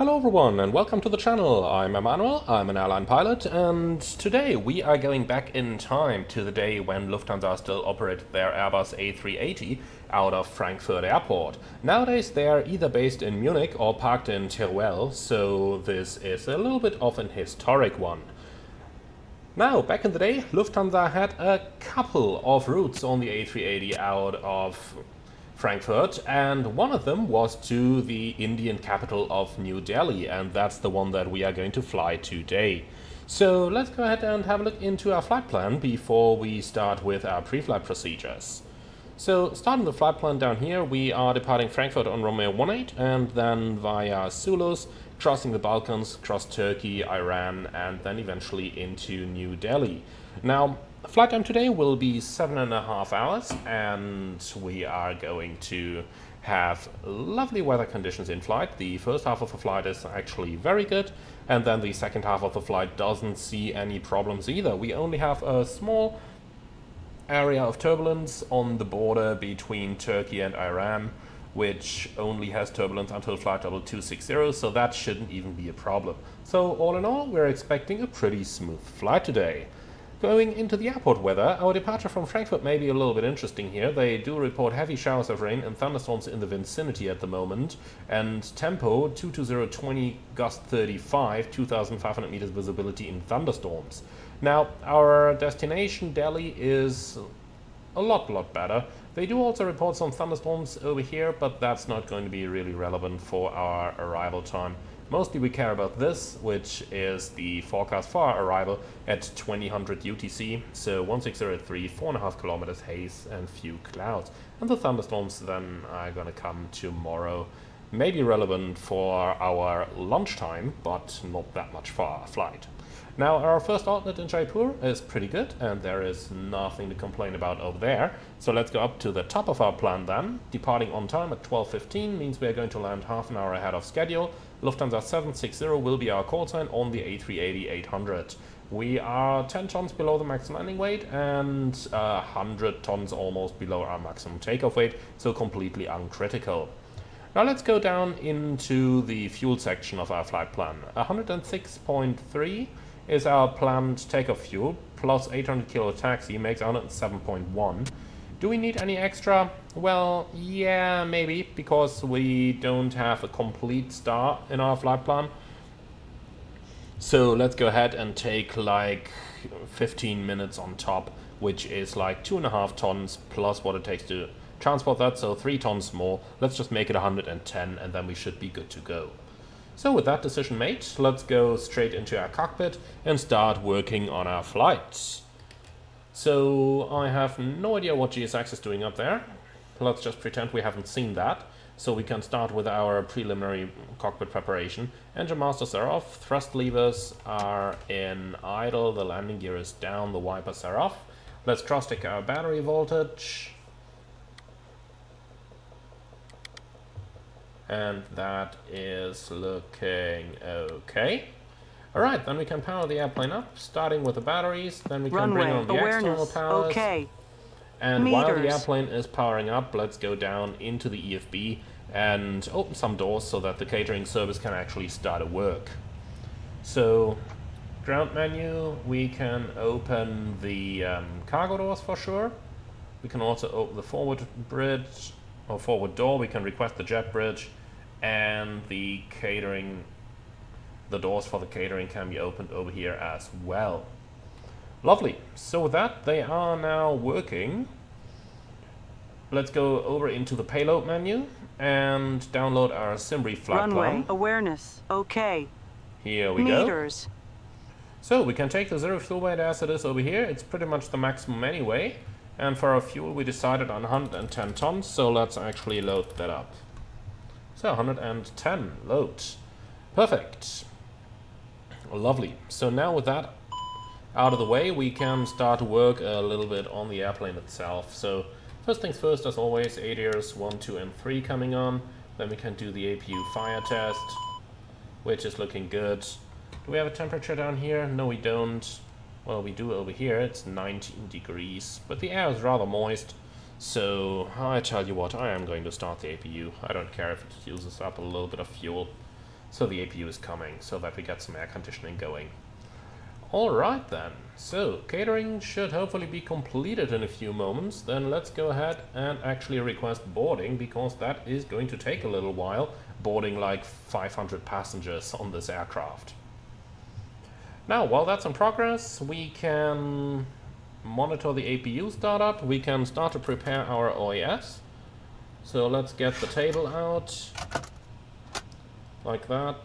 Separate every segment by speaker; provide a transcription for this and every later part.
Speaker 1: Hello everyone and welcome to the channel. I'm Emmanuel, I'm an airline pilot, and today we are going back in time to the day when Lufthansa still operated their Airbus A380 out of Frankfurt airport. Nowadays they are either based in Munich or parked in Teruel, so this is a little bit of an historic one. Now, back in the day, Lufthansa had a couple of routes on the A380 out of Frankfurt, and one of them was to the Indian capital of New Delhi, and that's the one that we are going to fly today. So let's go ahead and have a look into our flight plan before we start with our pre-flight procedures. So starting the flight plan down here, we are departing Frankfurt on Romeo 18 and then via Zulus, crossing the Balkans, across Turkey, Iran, and then eventually into New Delhi. Now, flight time today will be 7.5 hours, and we are going to have lovely weather conditions in flight. The first half of the flight is actually very good, and then the second half of the flight doesn't see any problems either. We only have a small area of turbulence on the border between Turkey and Iran, which only has turbulence until flight level 260, so that shouldn't even be a problem. So all in all, we're expecting a pretty smooth flight today. Going into the airport weather, our departure from Frankfurt may be a little bit interesting here. They do report heavy showers of rain and thunderstorms in the vicinity at the moment, and tempo 220, gust 35, 2,500 meters visibility in thunderstorms. Now, our destination, Delhi, is a lot better. They do also report some thunderstorms over here, but that's not going to be really relevant for our arrival time. Mostly we care about this, which is the forecast for our arrival at 2000 UTC, so 1603, 4.5 kilometers haze and few clouds. And the thunderstorms then are gonna come tomorrow. Maybe relevant for our lunchtime, but not that much for our flight. Now, our first outlet in Jaipur is pretty good, and there is nothing to complain about over there. So let's go up to the top of our plan then. Departing on time at 12:15 means we are going to land half an hour ahead of schedule. Lufthansa 760 will be our call sign on the A380-800. We are 10 tons below the max landing weight and 100 tons almost below our maximum takeoff weight, so completely uncritical. Now let's go down into the fuel section of our flight plan. 106.3 is our planned takeoff fuel, plus 800 kilo taxi makes 107.1. Do we need any extra? Well, yeah, maybe, because we don't have a complete star in our flight plan. So let's go ahead and take like 15 minutes on top, which is like 2.5 tons plus what it takes to transport that, so 3 tons more. Let's just make it 110 and then we should be good to go. So with that decision made, let's go straight into our cockpit and start working on our flights. So I have no idea what GSX is doing up there. Let's just pretend we haven't seen that. So we can start with our preliminary cockpit preparation. Engine masters are off, thrust levers are in idle, the landing gear is down, the wipers are off. Let's cross-check our battery voltage. And that is looking okay. Alright, then we can power the airplane up, starting with the batteries, then we can bring on the external powers.
Speaker 2: Okay.
Speaker 1: And while the airplane is powering up, let's go down into the EFB and open some doors so that the catering service can actually start at work. So, ground menu, we can open the cargo doors for sure. We can also open the forward bridge, or forward door, we can request the jet bridge, and the catering, the doors for the catering can be opened over here as well. Lovely. So with that, they are now working. Let's go over into the payload menu and download our Simri flight plan.
Speaker 2: Runway awareness. Okay.
Speaker 1: Here we
Speaker 2: Meters.
Speaker 1: go. So we can take the zero fuel weight as it is over here. It's pretty much the maximum anyway. And for our fuel, we decided on 110 tons. So let's actually load that up. So 110 load. Perfect. Lovely. So now with that out of the way, we can start to work a little bit on the airplane itself. So first things first, as always, ADIRS 1, 2, and 3 coming on. Then we can do the APU fire test, which is looking good. Do we have a temperature down here? No, we don't. Well, we do over here. It's 19 degrees, but the air is rather moist. So I tell you what, I am going to start the APU. I don't care if it uses up a little bit of fuel. So the APU is coming, so that we get some air conditioning going. Alright then, so catering should hopefully be completed in a few moments. Then let's go ahead and actually request boarding, because that is going to take a little while, boarding like 500 passengers on this aircraft. Now, while that's in progress, we can monitor the APU startup. We can start to prepare our OAS. So let's get the table out, like that,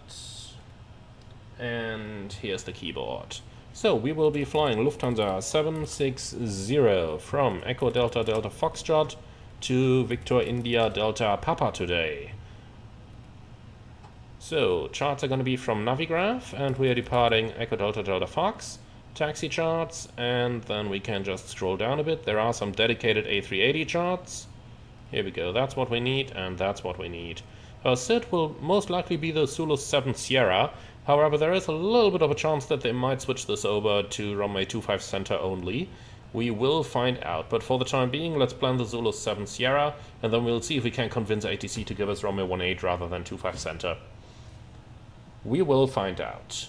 Speaker 1: and here's the keyboard. So we will be flying Lufthansa 760 from Echo Delta Delta Foxtrot to Victor India Delta Papa today. So charts are going to be from Navigraph, and we are departing Echo Delta Delta Fox. Taxi charts, and then we can just scroll down a bit. There are some dedicated A380 charts. Here we go, that's what we need, and that's what we need. Our SID will most likely be the Zulu 7 Sierra. However, there is a little bit of a chance that they might switch this over to runway 25 center only. We will find out, but for the time being, let's plan the Zulu 7 Sierra, and then we'll see if we can convince ATC to give us runway 18 rather than 25 center. We will find out.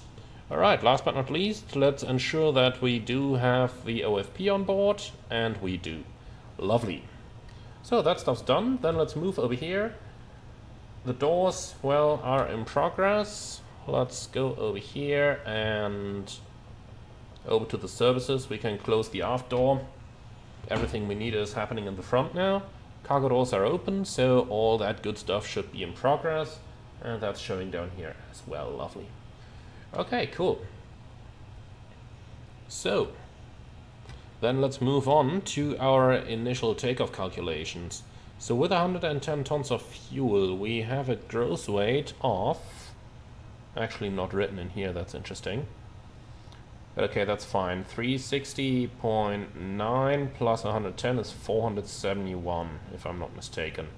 Speaker 1: Alright, last but not least, let's ensure that we do have the OFP on board, and we do. Lovely. So that stuff's done, then let's move over here. The doors, well, are in progress. Let's go over here and over to the services. We can close the aft door. Everything we need is happening in the front now. Cargo doors are open, so all that good stuff should be in progress. And that's showing down here as well. Lovely. Okay, cool. So, then let's move on to our initial takeoff calculations. So with 110 tons of fuel, we have a gross weight of... Actually not written in here, that's interesting. Okay, that's fine. 360.9 plus 110 is 471, if I'm not mistaken.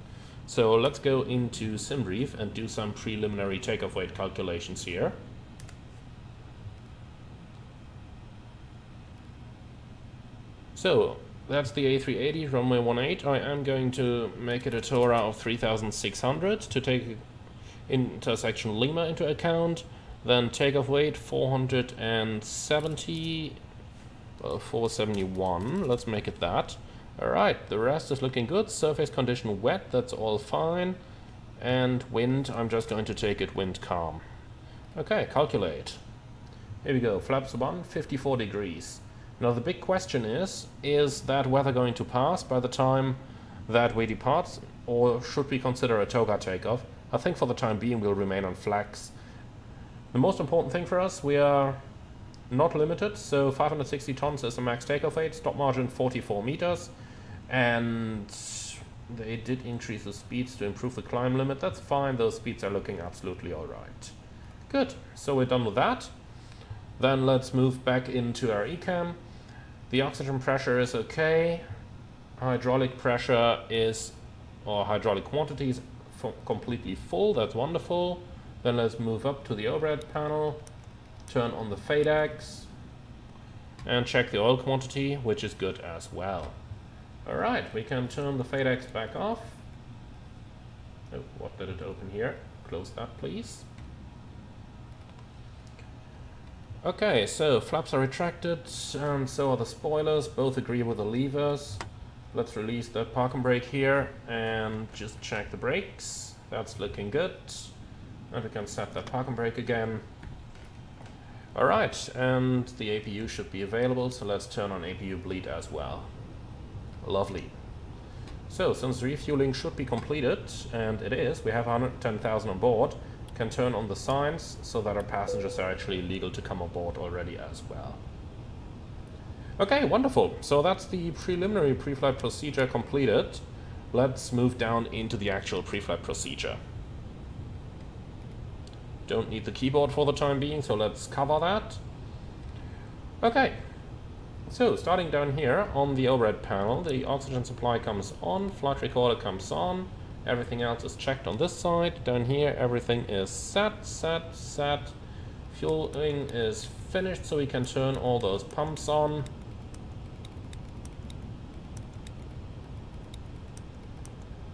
Speaker 1: So let's go into SimBrief and do some preliminary takeoff weight calculations here. So that's the A380 runway 18. I am going to make it a TORA of 3600 to take intersection Lima into account. Then takeoff weight 470, well, 471. Let's make it that. Alright, the rest is looking good. Surface condition wet, that's all fine. And wind, I'm just going to take it wind calm. Okay, calculate. Here we go, flaps 1, 54 degrees. Now the big question is that weather going to pass by the time that we depart, or should we consider a toga takeoff? I think for the time being we'll remain on flags. The most important thing for us, we are not limited, so 560 tons is the max takeoff weight, stop margin 44 meters, and they did increase the speeds to improve the climb limit. That's fine, those speeds are looking absolutely alright. Good, so we're done with that. Then let's move back into our ECAM. The oxygen pressure is okay. Hydraulic pressure is, or hydraulic quantity is completely full, that's wonderful. Then let's move up to the overhead panel, turn on the FADEX, and check the oil quantity, which is good as well. Alright, we can turn the FADEX back off. Oh, what did it open here? Close that, please. Okay, so flaps are retracted, and so are the spoilers. Both agree with the levers. Let's release the parking brake here and just check the brakes. That's looking good. And we can set that parking brake again. Alright, and the APU should be available, so let's turn on APU bleed as well. Lovely. So, since refueling should be completed, and it is, we have 110,000 on board, can turn on the signs so that our passengers are actually legal to come aboard already as well. Okay, wonderful. So that's the preliminary pre-flight procedure completed. Let's move down into the actual pre-flight procedure. Don't need the keyboard for the time being, so let's cover that. Okay, so starting down here on the overhead panel, the oxygen supply comes on, flight recorder comes on, everything else is checked on this side. Down here everything is set. Fueling is finished, so we can turn all those pumps on.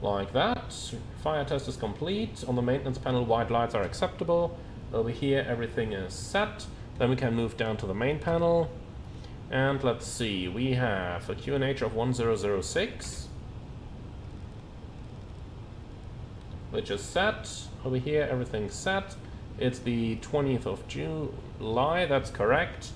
Speaker 1: like that. Fire test is complete. On the maintenance panel, white lights are acceptable. Over here, everything is set. Then we can move down to the main panel. And let's see, we have a QNH of 1006, which is set. Over here, everything's set. It's the 20th of July, that's correct.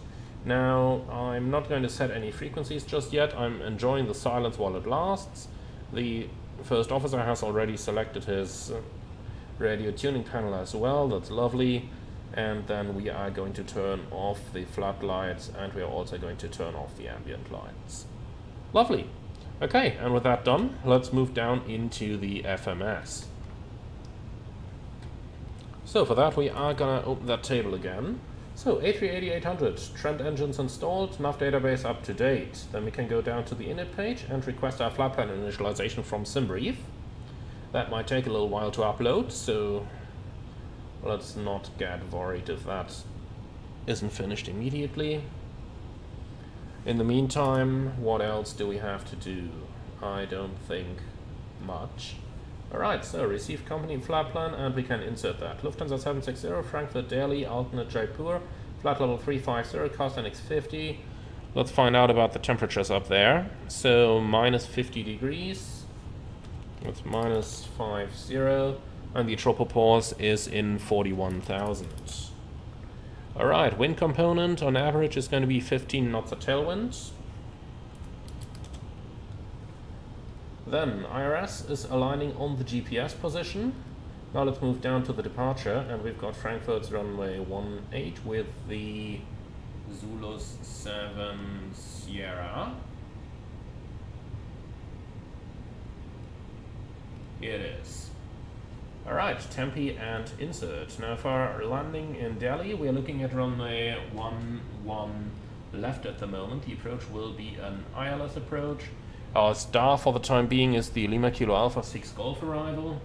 Speaker 1: Now, I'm not going to set any frequencies just yet. I'm enjoying the silence while it lasts. The first officer has already selected his radio tuning panel as well. That's lovely. And then we are going to turn off the floodlights, and we are also going to turn off the ambient lights. Lovely. Okay, and with that done, let's move down into the FMS. So for that, we are gonna open that table again. So A380-800, trend engines installed, nav database up to date. Then we can go down to the init page and request our flight plan initialization from SimBrief. That might take a little while to upload, so let's not get worried if that isn't finished immediately. In the meantime, what else do we have to do? I don't think much. Alright, so receive company flight plan, and we can insert that. Lufthansa 760, Frankfurt, Delhi, alternate Jaipur, flight level 350, cost NX50. Let's find out about the temperatures up there. So minus 50 degrees. That's minus 50. And the tropopause is in 41,000. Alright, wind component on average is going to be 15 knots of tailwind. Then IRS is aligning on the GPS position. Now let's move down to the departure, and we've got Frankfurt's runway 18 with the Zulus 7 Sierra. Here it is. Alright, Tempe and insert. Now for our landing in Delhi, we are looking at runway 11 left at the moment. The approach will be an ILS approach. Our star for the time being is the Lima Kilo Alpha 6 Golf arrival.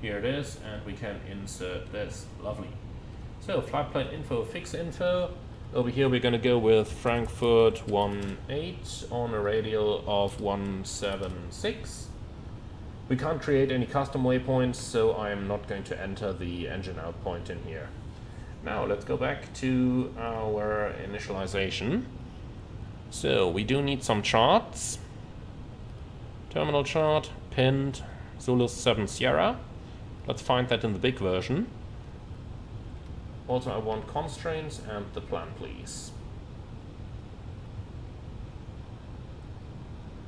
Speaker 1: Here it is, and we can insert this. Lovely. So flight plan info, fix info. Over here we're going to go with Frankfurt 18 on a radial of 176. We can't create any custom waypoints, so I am not going to enter the engine out point in here. Now let's go back to our initialization. So we do need some charts. Terminal chart, pinned, Zulus 7 Sierra. Let's find that in the big version. Also I want constraints and the plan, please.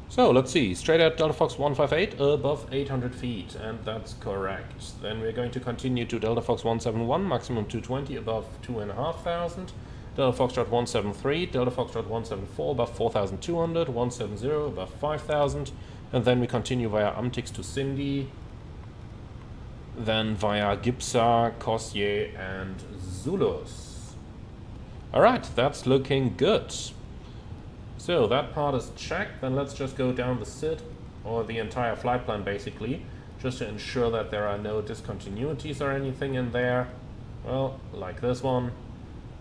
Speaker 1: So let's see, straight out Delta Fox 158 above 800 feet, and that's correct. Then we're going to continue to Delta Fox 171, maximum 220 above 2,500. Delta Foxtrot 173, Delta Foxtrot 174 above 4,200, 170 above 5,000, and then we continue via Amtix to Cindy, then via Gipsa, Kosje, and Zulus. Alright, that's looking good. So that part is checked, then let's just go down the SID, or the entire flight plan basically, just to ensure that there are no discontinuities or anything in there. Well, like this one.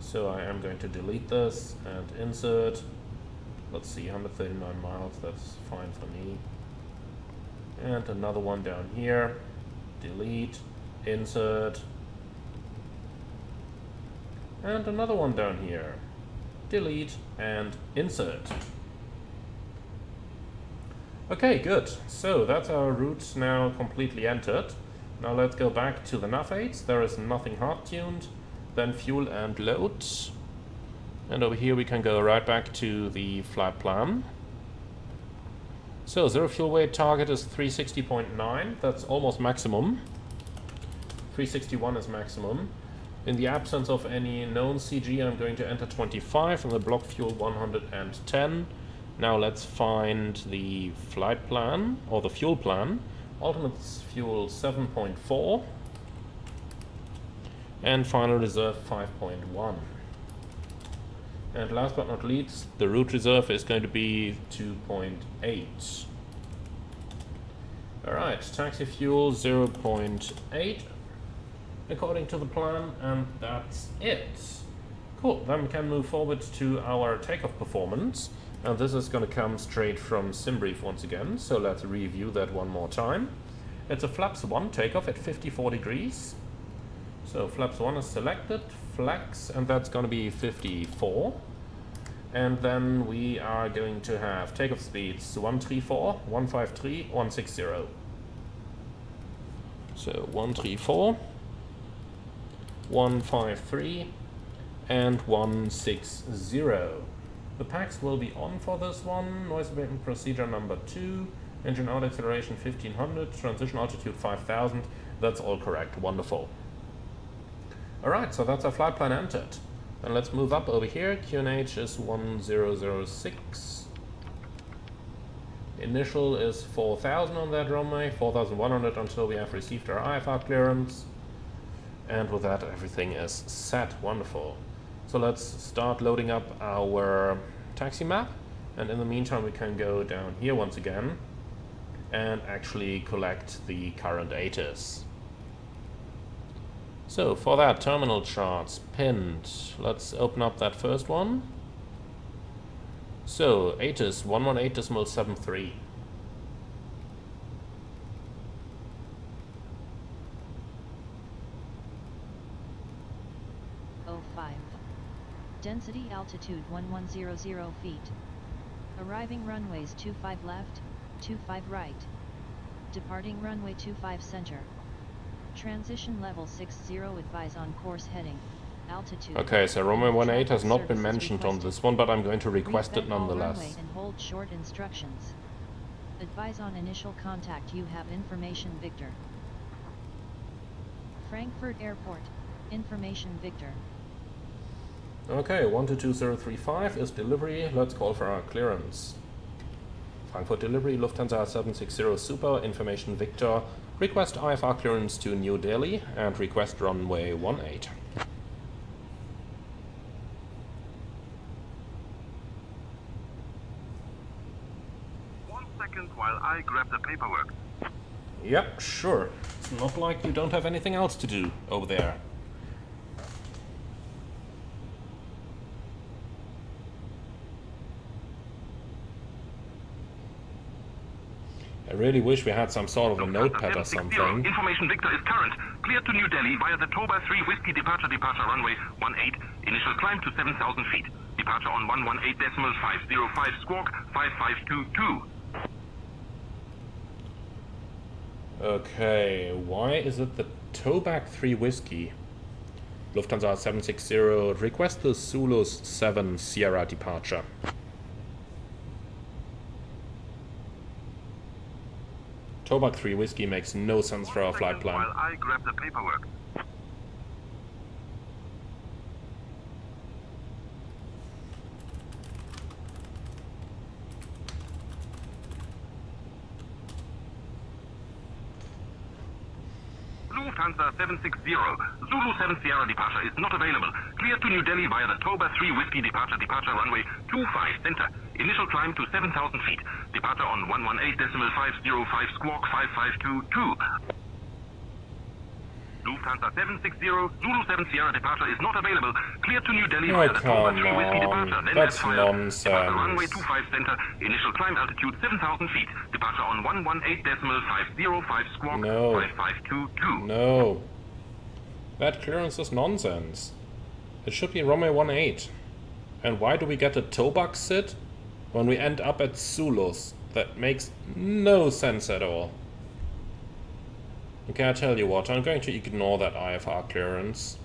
Speaker 1: So I am going to delete this and insert. Let's see, 139 miles, that's fine for me. And another one down here. Delete, insert. And another one down here. Delete and insert. Okay, good. So that's our route now completely entered. Now let's go back to the nav aids. There is nothing hard tuned. Then fuel and load. And over here we can go right back to the flight plan. So zero fuel weight target is 360.9. That's almost maximum. 361 is maximum. In the absence of any known CG, I'm going to enter 25 and the block fuel 110. Now let's find the flight plan, or the fuel plan. Ultimate fuel 7.4. And final reserve 5.1. And last but not least, the route reserve is going to be 2.8. Alright, taxi fuel 0.8 according to the plan, and that's it. Cool, then we can move forward to our takeoff performance. And this is going to come straight from SimBrief once again, so let's review that one more time. It's a flaps 1 takeoff at 54 degrees. So flaps 1 is selected, flex, and that's going to be 54. And then we are going to have takeoff speeds 134, 153, 160. So 134, 153, and 160. The packs will be on for this one. Noise abatement procedure number 2, engine out acceleration 1500, transition altitude 5000. That's all correct. Wonderful. Alright, so that's our flight plan entered. Then let's move up over here. QNH is 1006. Initial is 4000 on that runway, 4100 until we have received our IFR clearance. And with that, everything is set. Wonderful. So let's start loading up our taxi map. And in the meantime, we can go down here once again and actually collect the current ATIS. So for that, terminal charts pinned. Let's open up that first one. So ATIS 118.73.
Speaker 3: Density altitude 1100 feet. Arriving runways 25 left, 25 right. Departing runway 25 center. Transition level 60, advise on course heading. Altitude.
Speaker 1: Okay, so runway 18 has not been mentioned on this one, but I'm going to request it nonetheless.
Speaker 3: Runway and hold short instructions. Advise on initial contact. You have information Victor. Frankfurt Airport. Information Victor.
Speaker 1: Okay, 122035 is delivery. Let's call for our clearance. Frankfurt delivery, Lufthansa 760 Super, information Victor. Request IFR clearance to New Delhi and request runway 18.
Speaker 4: One second while I grab the paperwork.
Speaker 1: Yep, sure. It's not like you don't have anything else to do over there. I really wish we had some sort of a notepad or something.
Speaker 4: Information Victor is current. Clear to New Delhi via the Toba 3 Whiskey departure runway 18. Initial climb to 7,000 feet. Departure on 118.505 squawk 5522.
Speaker 1: Okay, why is it the Toba 3 Whiskey? Lufthansa 760, request the Zulus 7 Sierra departure. Toba 3 Whiskey makes no sense for our flight plan.
Speaker 4: While I grab the paperwork. Lufthansa 760, Zulu 7 Sierra departure is not available. Clear to New Delhi via the Toba 3 Whiskey departure runway 25 center. Initial climb to 7,000 feet. Departure on 118.505 squawk 5522. Lufthansa 760, Zulu 7 Sierra departure is not available. Clear to New Delhi via the Toba 3 Whiskey departure. Then
Speaker 1: that's
Speaker 4: nonsense. Departure runway 25
Speaker 1: nonsense.
Speaker 4: center. Initial climb altitude 7,000 feet. Departure on 118.505 squawk
Speaker 1: No.
Speaker 4: 5522.
Speaker 1: No. That clearance is nonsense. It should be runway 18. And why do we get a Toba sit when we end up at Zulus? That makes no sense at all. Okay, I tell you what, I'm going to ignore that IFR clearance.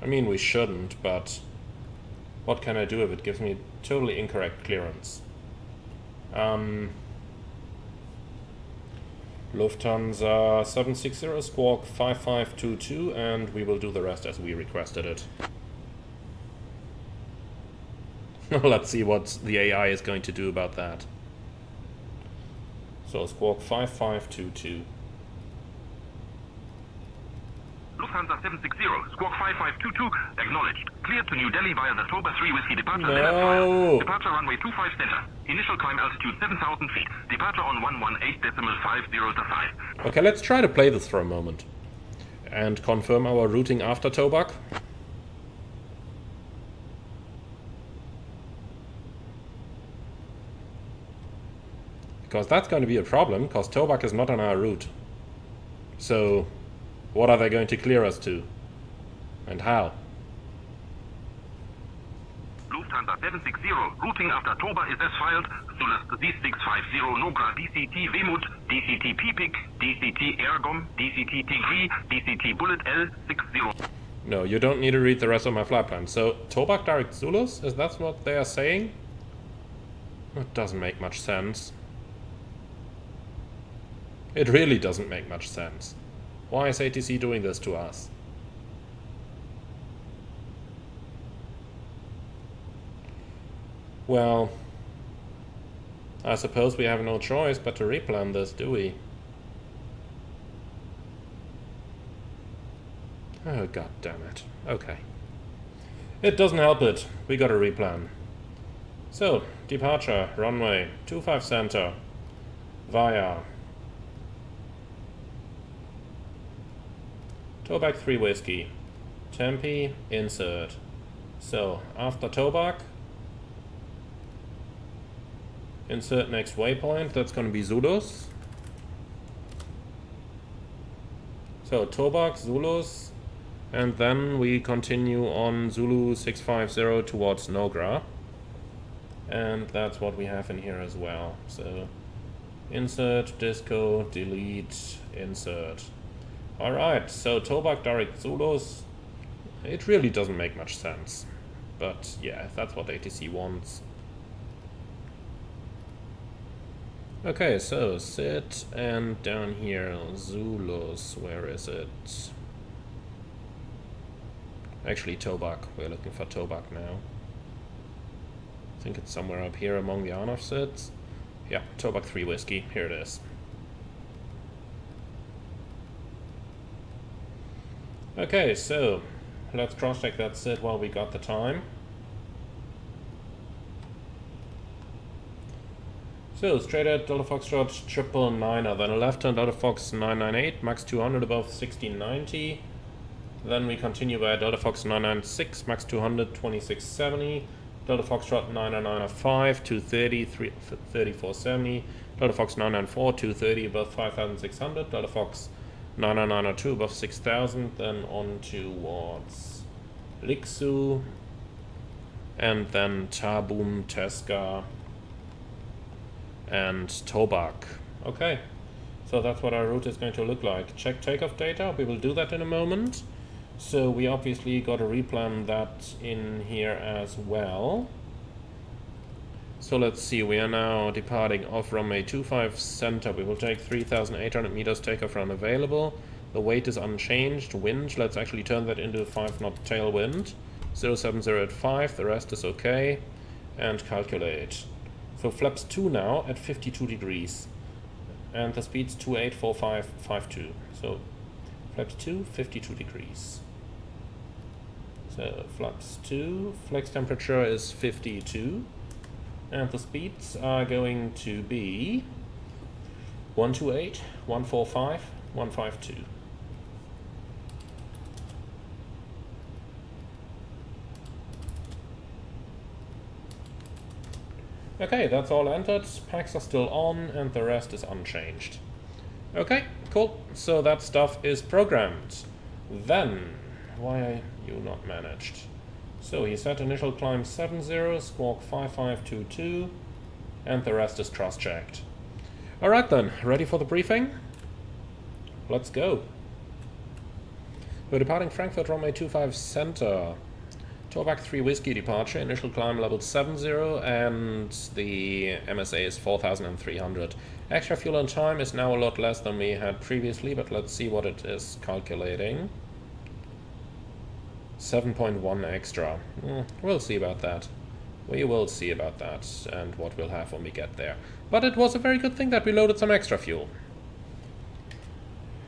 Speaker 1: I mean, we shouldn't, but what can I do if it gives me totally incorrect clearance? Lufthansa 760 squawk 5522, and we will do the rest as we requested it. Let's see what the AI is going to do about that. So squawk 5522.
Speaker 4: Lufthansa 760, squawk 5522, acknowledged. Cleared to New Delhi via the Toba 3 Whiskey departure.
Speaker 1: No.
Speaker 4: Departure runway 25 center. Initial climb altitude 7,000 feet. Departure on 118.505.
Speaker 1: Okay, let's try to play this for a moment. And confirm our routing after Toba. Because that's going to be a problem, because Tobak is not on our route. So, what are they going to clear us to? And how?
Speaker 4: Lufthansa 760, routing after Toba is as filed. Zulus D650, Nogra DCT Wemut, DCT PPIC, DCT Ergom, DCT Tigri, DCT Bullet L60.
Speaker 1: No, you don't need to read the rest of my flight plan. So, Tobak direct Zulus? Is that what they are saying? It doesn't make much sense. It really doesn't make much sense. Why is ATC doing this to us? Well, I suppose we have no choice but to replan this, do we? Oh, god damn it. Okay. It doesn't help it. We gotta replan. So, departure, runway 25 center, via Tobak 3 Whiskey, Tempe, insert. So, after Tobak, insert next waypoint, that's going to be Zulus. So, Tobak, Zulus, and then we continue on Zulu 650 towards Nogra. And that's what we have in here as well. So, insert, disco, delete, insert. Alright, so Tobak direct Zulus, it really doesn't make much sense. But yeah, that's what ATC wants. Okay, so sit, and down here, Zulus, where is it? Actually, Tobak, we're looking for Tobak now. I think it's somewhere up here among the on-off sits. Yeah, Tobak 3 Whiskey, here it is. Okay, so let's cross-check that sit while we got the time. So, straight at Delta Foxtrot 999er, then a left turn Delta Fox 998, max 200 above 1690. Then we continue by Delta Fox 996, max 200, 2670. Delta Foxtrot 999er5, 230, 3470. Delta Fox 994, 230 above 5600. Delta Fox 999er2 above 6000. Then on towards Lixu. And then Tabum, Teska, and Tobak. Okay, so that's what our route is going to look like. Check takeoff data, we will do that in a moment. So we obviously got to replan that in here as well. So let's see, we are now departing off runway 25 center. We will take 3,800 meters takeoff run available. The weight is unchanged. Wind, let's actually turn that into 5 knot tailwind. 07085, the rest is okay. And calculate. So flaps 2 now at 52 degrees. And the speed's 284552. So flaps 2, 52 degrees. So flaps 2, flex temperature is 52. And the speeds are going to be 128, 145, 152. Okay, that's all entered, packs are still on, and the rest is unchanged. Okay, cool, so that stuff is programmed. Then, why are you not managed? So he set initial climb 70, squawk 5522, and the rest is cross-checked. Alright then, ready for the briefing? Let's go. We're departing Frankfurt runway 25 center. Tobak 3 Whiskey departure, initial climb level 70, and the MSA is 4,300. Extra fuel and time is now a lot less than we had previously, but let's see what it is calculating. 7.1 extra. We'll see about that. We will see about that, and what we'll have when we get there. But it was a very good thing that we loaded some extra fuel.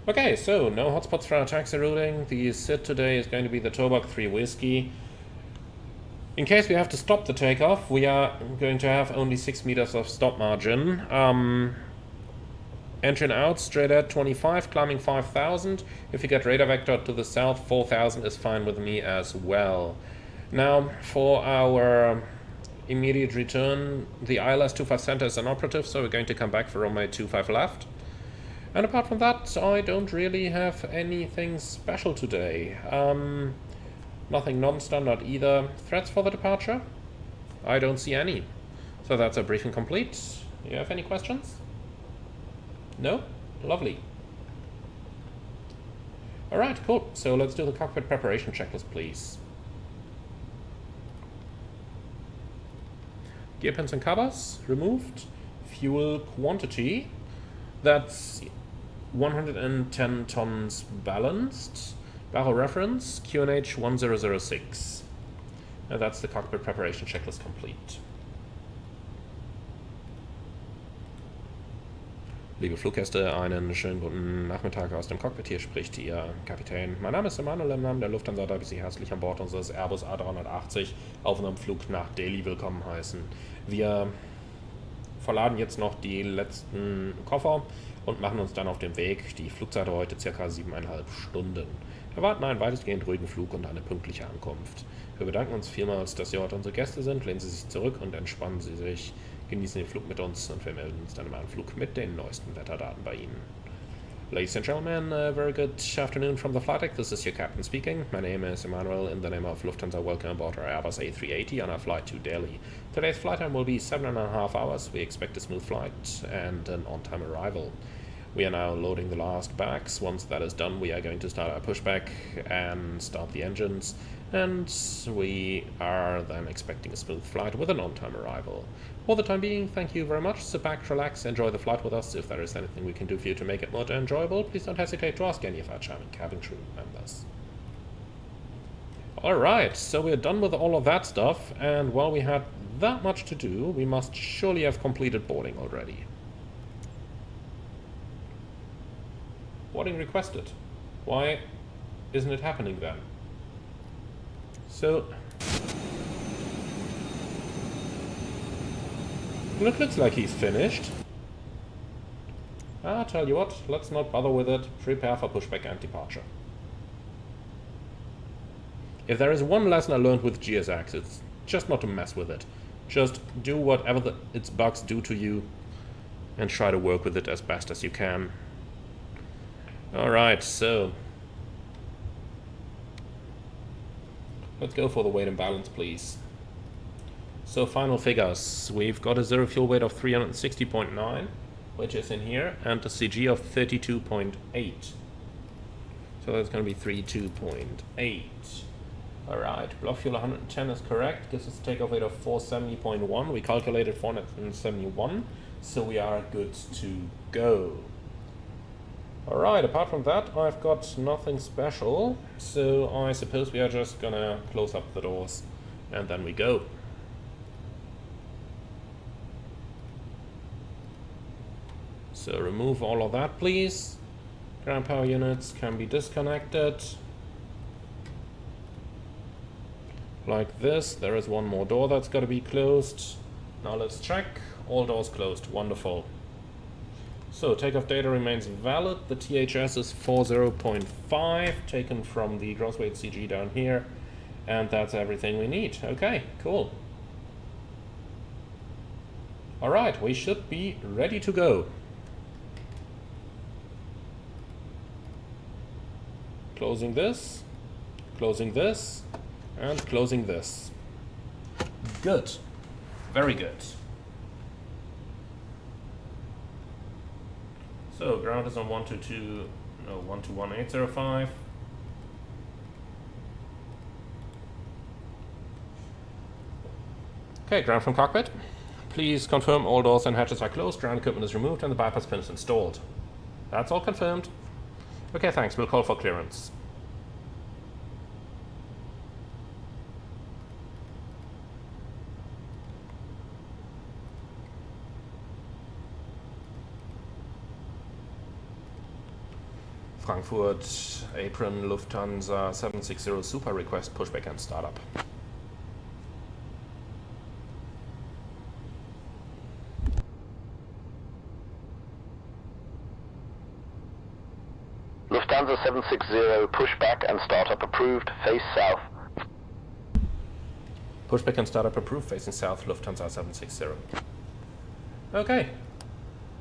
Speaker 1: Okay, so no hotspots for our taxi routing. The SID today is going to be the Tobak 3 Whiskey. In case we have to stop the takeoff, we are going to have only 6 meters of stop margin. Engine out, straight at 25, climbing 5,000. If you get radar vector to the south, 4,000 is fine with me as well. Now, for our immediate return. The ILS 25 center is inoperative, so we're going to come back for runway 25 left. And apart from that, I don't really have anything special today. Nothing non-standard either. Threats for the departure? I don't see any. So that's a briefing complete. You have any questions? No? Lovely. Alright, cool. So let's do the cockpit preparation checklist, please. Gear pins and covers removed. Fuel quantity. That's 110 tons balanced. Barrel reference, QNH 1006. And that's the cockpit preparation checklist complete. Liebe Fluggäste, einen schönen guten Nachmittag aus dem Cockpit. Hier spricht Ihr Kapitän. Mein Name ist Emanuel, im Namen der Lufthansa darf ich Sie herzlich an Bord unseres Airbus A380 auf unserem Flug nach Delhi willkommen heißen. Wir verladen jetzt noch die letzten Koffer und machen uns dann auf den Weg. Die Flugzeit heute ca. 7,5 Stunden. Wir erwarten einen weitestgehend ruhigen Flug und eine pünktliche Ankunft. Wir bedanken uns vielmals, dass Sie heute unsere Gäste sind. Lehnen Sie sich zurück und entspannen Sie sich. Genießen den Flug mit uns und wir melden uns dann im Anflug mit den neuesten Wetterdaten bei Ihnen. Ladies and gentlemen, a very good afternoon from the flight deck. This is your captain speaking. My name is Emanuel. In the name of Lufthansa, welcome aboard our Airbus A380 on our flight to Delhi. Today's flight time will be 7.5 hours. We expect a smooth flight and an on-time arrival. We are now loading the last bags. Once that is done, we are going to start our pushback and start the engines. And we are then expecting a smooth flight with an on-time arrival. For the time being, thank you very much. Sit back, relax, enjoy the flight with us. If there is anything we can do for you to make it more enjoyable, please don't hesitate to ask any of our charming cabin crew members. Alright, so we're done with all of that stuff, and while we had that much to do, we must surely have completed boarding already. Boarding requested. Why isn't it happening then? So, it looks like he's finished. I'll tell you what, let's not bother with it. Prepare for pushback and departure. If there is one lesson I learned with GSX, it's just not to mess with it. Just do whatever its bugs do to you and try to work with it as best as you can. Alright, so let's go for the weight and balance, please. So final figures. We've got a zero fuel weight of 360.9, which is in here, and a CG of 32.8. So that's going to be 32.8. Alright, block fuel 110 is correct. Gives us a takeoff weight of 470.1. We calculated 471, so we are good to go. Alright, apart from that, I've got nothing special, so I suppose we are just gonna close up the doors, and then we go. So remove all of that, please. Ground power units can be disconnected. Like this. There is one more door that's got to be closed. Now let's check. All doors closed. Wonderful. So, takeoff data remains valid. The THS is 40.5, taken from the gross weight CG down here. And that's everything we need. Okay, cool. Alright, we should be ready to go. Closing this, and closing this. Good. Very good. So, ground is on 121.805. Okay, ground from cockpit. Please confirm all doors and hatches are closed, ground equipment is removed, and the bypass pin is installed. That's all confirmed. Okay, thanks. We'll call for clearance. Frankfurt, apron, Lufthansa 760 Super request pushback and startup.
Speaker 5: Lufthansa 760 pushback and startup approved. Face south.
Speaker 1: Pushback and startup approved, facing south, Lufthansa 760. Okay.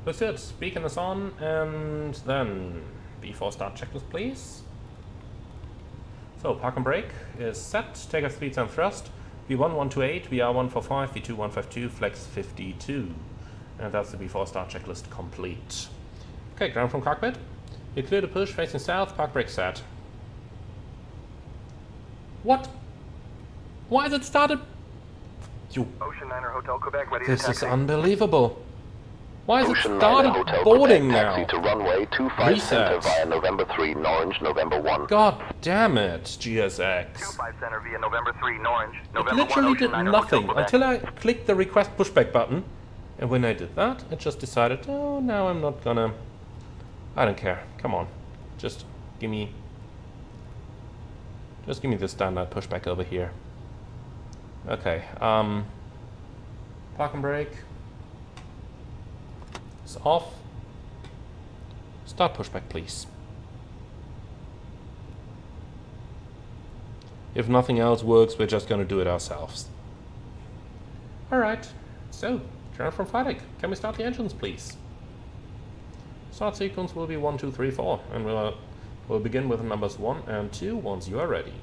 Speaker 1: Looks good. Beacon is on, and then before start checklist, please. So, park and brake is set. Takeoff speeds and thrust. V1 128, VR 145, V2 152, flex 52. And that's the before start checklist complete. Okay, ground from cockpit. You clear the push, facing south, park brake set. What? Why is it started? You.
Speaker 5: Ocean Niner Hotel Quebec ready
Speaker 1: This
Speaker 5: to
Speaker 1: is
Speaker 5: taxi.
Speaker 1: unbelievable. Why is it
Speaker 6: Ocean
Speaker 1: started
Speaker 6: Niner Hotel
Speaker 1: boarding
Speaker 6: Quebec,
Speaker 1: now?
Speaker 6: taxi to runway 25 center
Speaker 1: Reset.
Speaker 6: via November 3, Orange, November 1.
Speaker 1: God damn it, GSX.
Speaker 5: 25 center via November 3, Orange.
Speaker 1: It
Speaker 5: November 1,
Speaker 1: literally
Speaker 5: Ocean
Speaker 1: did
Speaker 5: Niner
Speaker 1: nothing
Speaker 5: Hotel Quebec.
Speaker 1: until I clicked the request pushback button. And when I did that, it just decided, oh, now I'm not gonna... I don't care. Come on. Just give me the standard pushback over here. Okay, park and brake. It's off. Start pushback, please. If nothing else works, we're just gonna do it ourselves. Alright, so, turn from flight deck. Can we start the engines, please? Start sequence will be 1, 2, 3, 4, and we'll begin with numbers 1 and 2 once you are ready.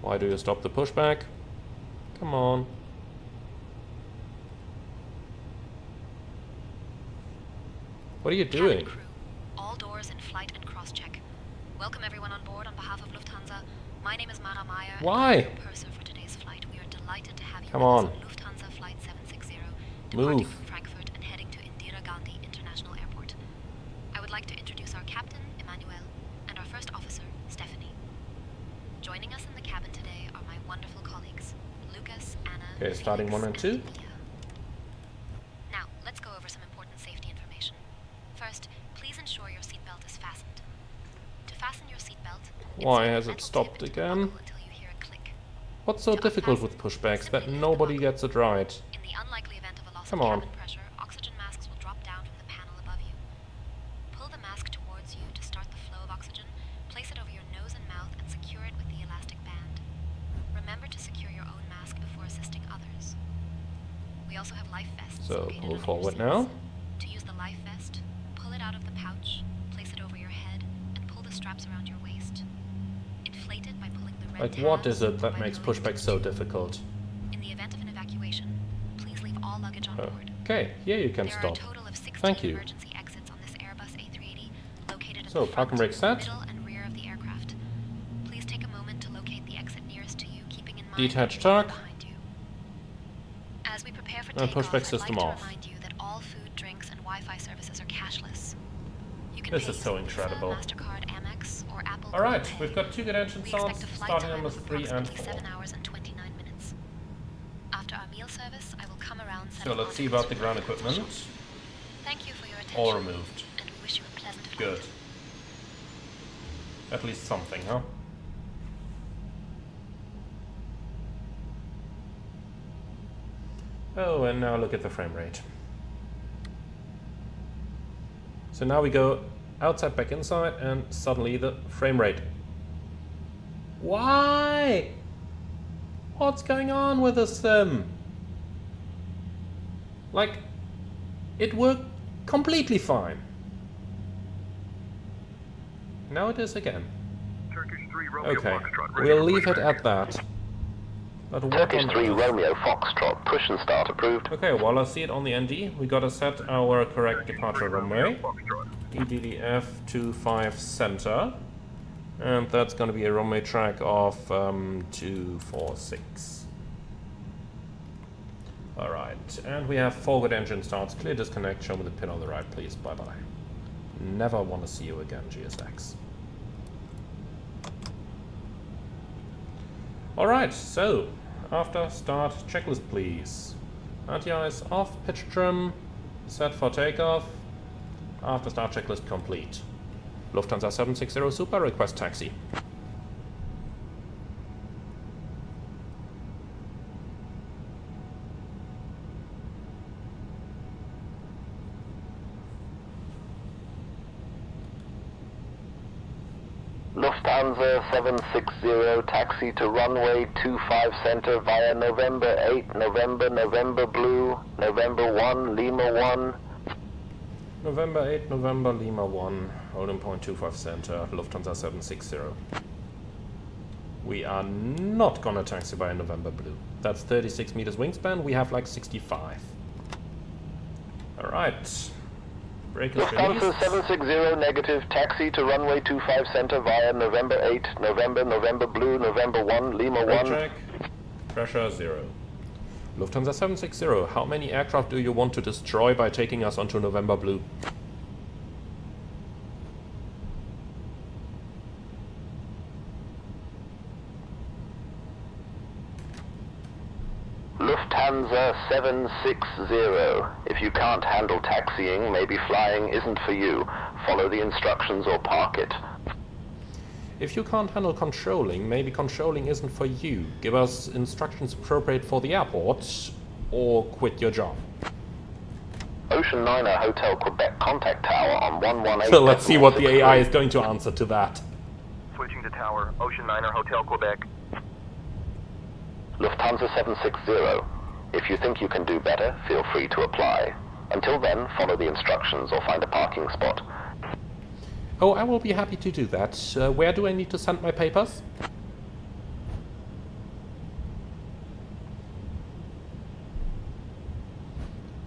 Speaker 1: Why do you stop the pushback? Come on. What are you doing?
Speaker 7: Cabin crew, all doors in flight and cross-check. Welcome everyone on board on behalf of Lufthansa. My name is Mara Meyer.
Speaker 1: Why?
Speaker 7: And I'm your purser for today's flight. We are delighted to have you
Speaker 1: Come
Speaker 7: with
Speaker 1: on.
Speaker 7: us on Lufthansa Flight 760,
Speaker 1: Move.
Speaker 7: departing from Frankfurt and heading to Indira Gandhi International Airport. I would like to introduce our captain, Emmanuel, and our first officer, Stephanie. Joining us in the cabin today are my wonderful colleagues, Lucas, Anna,
Speaker 1: Okay, starting
Speaker 7: Felix,
Speaker 1: 1 and 2.
Speaker 7: Mia. Now, let's go over some important safety information. First, please ensure your seatbelt is fastened. To fasten your seatbelt,
Speaker 1: Why
Speaker 7: insert
Speaker 1: has
Speaker 7: the
Speaker 1: it
Speaker 7: metal
Speaker 1: stopped
Speaker 7: tip into the
Speaker 1: again?
Speaker 7: buckle until you hear a click.
Speaker 1: What's so
Speaker 7: To
Speaker 1: difficult with
Speaker 7: unfasten,
Speaker 1: pushbacks that
Speaker 7: simply lift the
Speaker 1: nobody
Speaker 7: buckle.
Speaker 1: gets it right?
Speaker 7: In the unlikely event of a loss
Speaker 1: Come
Speaker 7: of
Speaker 1: on.
Speaker 7: cabin pressure, oxygen masks will drop down from the panel above you. Pull the mask towards you to start the flow of oxygen, place it over your nose and mouth, and secure it with the elastic band. Remember to secure your own mask before assisting others. We also have life vests
Speaker 1: So,
Speaker 7: located
Speaker 1: move
Speaker 7: under
Speaker 1: forward
Speaker 7: your
Speaker 1: now.
Speaker 7: seats. To use the life vest, pull it out of the pouch, place it over your head, and pull the straps around your waist. Inflate it by pulling the red
Speaker 1: Like, what
Speaker 7: tabs
Speaker 1: is it
Speaker 7: or
Speaker 1: that
Speaker 7: by
Speaker 1: makes
Speaker 7: blowing
Speaker 1: pushback
Speaker 7: into
Speaker 1: so
Speaker 7: the tube.
Speaker 1: difficult?
Speaker 7: In the event of an evacuation, please leave all luggage on board.
Speaker 1: Okay, here you can
Speaker 7: There are
Speaker 1: stop.
Speaker 7: a total of 16
Speaker 1: Thank you.
Speaker 7: emergency exits on this Airbus A380 located at
Speaker 1: So,
Speaker 7: the
Speaker 1: park and
Speaker 7: front,
Speaker 1: brake set.
Speaker 7: middle, and rear of the aircraft. Please take a moment to locate the exit nearest to you, keeping in mind
Speaker 1: Detach
Speaker 7: the
Speaker 1: tuck.
Speaker 7: behind you. As we prepare for
Speaker 1: And
Speaker 7: takeoff,
Speaker 1: pushback
Speaker 7: I'd
Speaker 1: system
Speaker 7: like
Speaker 1: off.
Speaker 7: to remind you that all food, drinks, and Wi-Fi services are cashless. You can
Speaker 1: This
Speaker 7: pay
Speaker 1: is so
Speaker 7: using Visa,
Speaker 1: incredible.
Speaker 7: MasterCard, Amex, or Apple
Speaker 1: Alright,
Speaker 7: Pay.
Speaker 1: we've got 2 good engine
Speaker 7: We
Speaker 1: starts,
Speaker 7: expect a flight
Speaker 1: starting
Speaker 7: time
Speaker 1: numbers
Speaker 7: of
Speaker 1: 3 and
Speaker 7: approximately
Speaker 1: 4.
Speaker 7: 7 hours and 29 minutes. After our meal service, I will come around.
Speaker 1: So let's see about the ground equipment.
Speaker 7: Thank you for your attention.
Speaker 1: All removed.
Speaker 7: And we wish you a pleasant flight.
Speaker 1: Good. At least something, huh? Oh, and now look at the frame rate. So now we go outside, back inside, and suddenly the frame rate. Why? What's going on with this sim? Like, it worked completely fine. Now it is again.
Speaker 5: Turkish 3 Romeo
Speaker 1: Okay,
Speaker 5: Foxtrot, ready
Speaker 1: we'll
Speaker 5: for
Speaker 1: leave it
Speaker 5: pushback.
Speaker 1: at that. But what
Speaker 6: Turkish
Speaker 1: on
Speaker 6: 3
Speaker 1: earth?
Speaker 6: Romeo Foxtrot, push and start approved.
Speaker 1: Okay, while I see it on the ND, we gotta set our correct departure runway.
Speaker 5: Foxtrot.
Speaker 1: EDDF 25 center. And that's gonna be a runway track of 246. Alright, and we have forward engine starts, clear disconnect, show me the pin on the right, please, bye bye. Never wanna see you again, GSX. Alright, so, after start checklist please. Anti-ice off, pitch trim, set for takeoff. After start checklist complete. Lufthansa 760 Super, request taxi.
Speaker 6: Lufthansa 760, taxi to runway 25 center via November 8, November Blue, November 1, Lima 1.
Speaker 1: November 8, November Lima 1, holding point 25 center, Lufthansa 760. We are not gonna taxi by November Blue. That's 36 meters wingspan, we have like 65. Alright. Brake is
Speaker 6: Lufthansa
Speaker 1: released.
Speaker 6: 760 negative, taxi to runway 25 center via November 8, November Blue, November 1, Lima
Speaker 1: Brake
Speaker 6: 1.
Speaker 1: check. Pressure 0. Lufthansa 760, how many aircraft do you want to destroy by taking us onto November Blue?
Speaker 6: Lufthansa 760. If you can't handle taxiing, maybe flying isn't for you. Follow the instructions or park it.
Speaker 1: If you can't handle controlling, maybe controlling isn't for you. Give us instructions appropriate for the airport, or quit your job.
Speaker 6: Ocean Niner Hotel Quebec contact tower on 118.
Speaker 1: So let's see what the AI is going to answer to that.
Speaker 5: Switching to tower, Ocean Niner Hotel Quebec.
Speaker 6: Lufthansa 760. If you think you can do better, feel free to apply. Until then, follow the instructions or find a parking spot.
Speaker 1: Oh, I will be happy to do that. Where do I need to send my papers?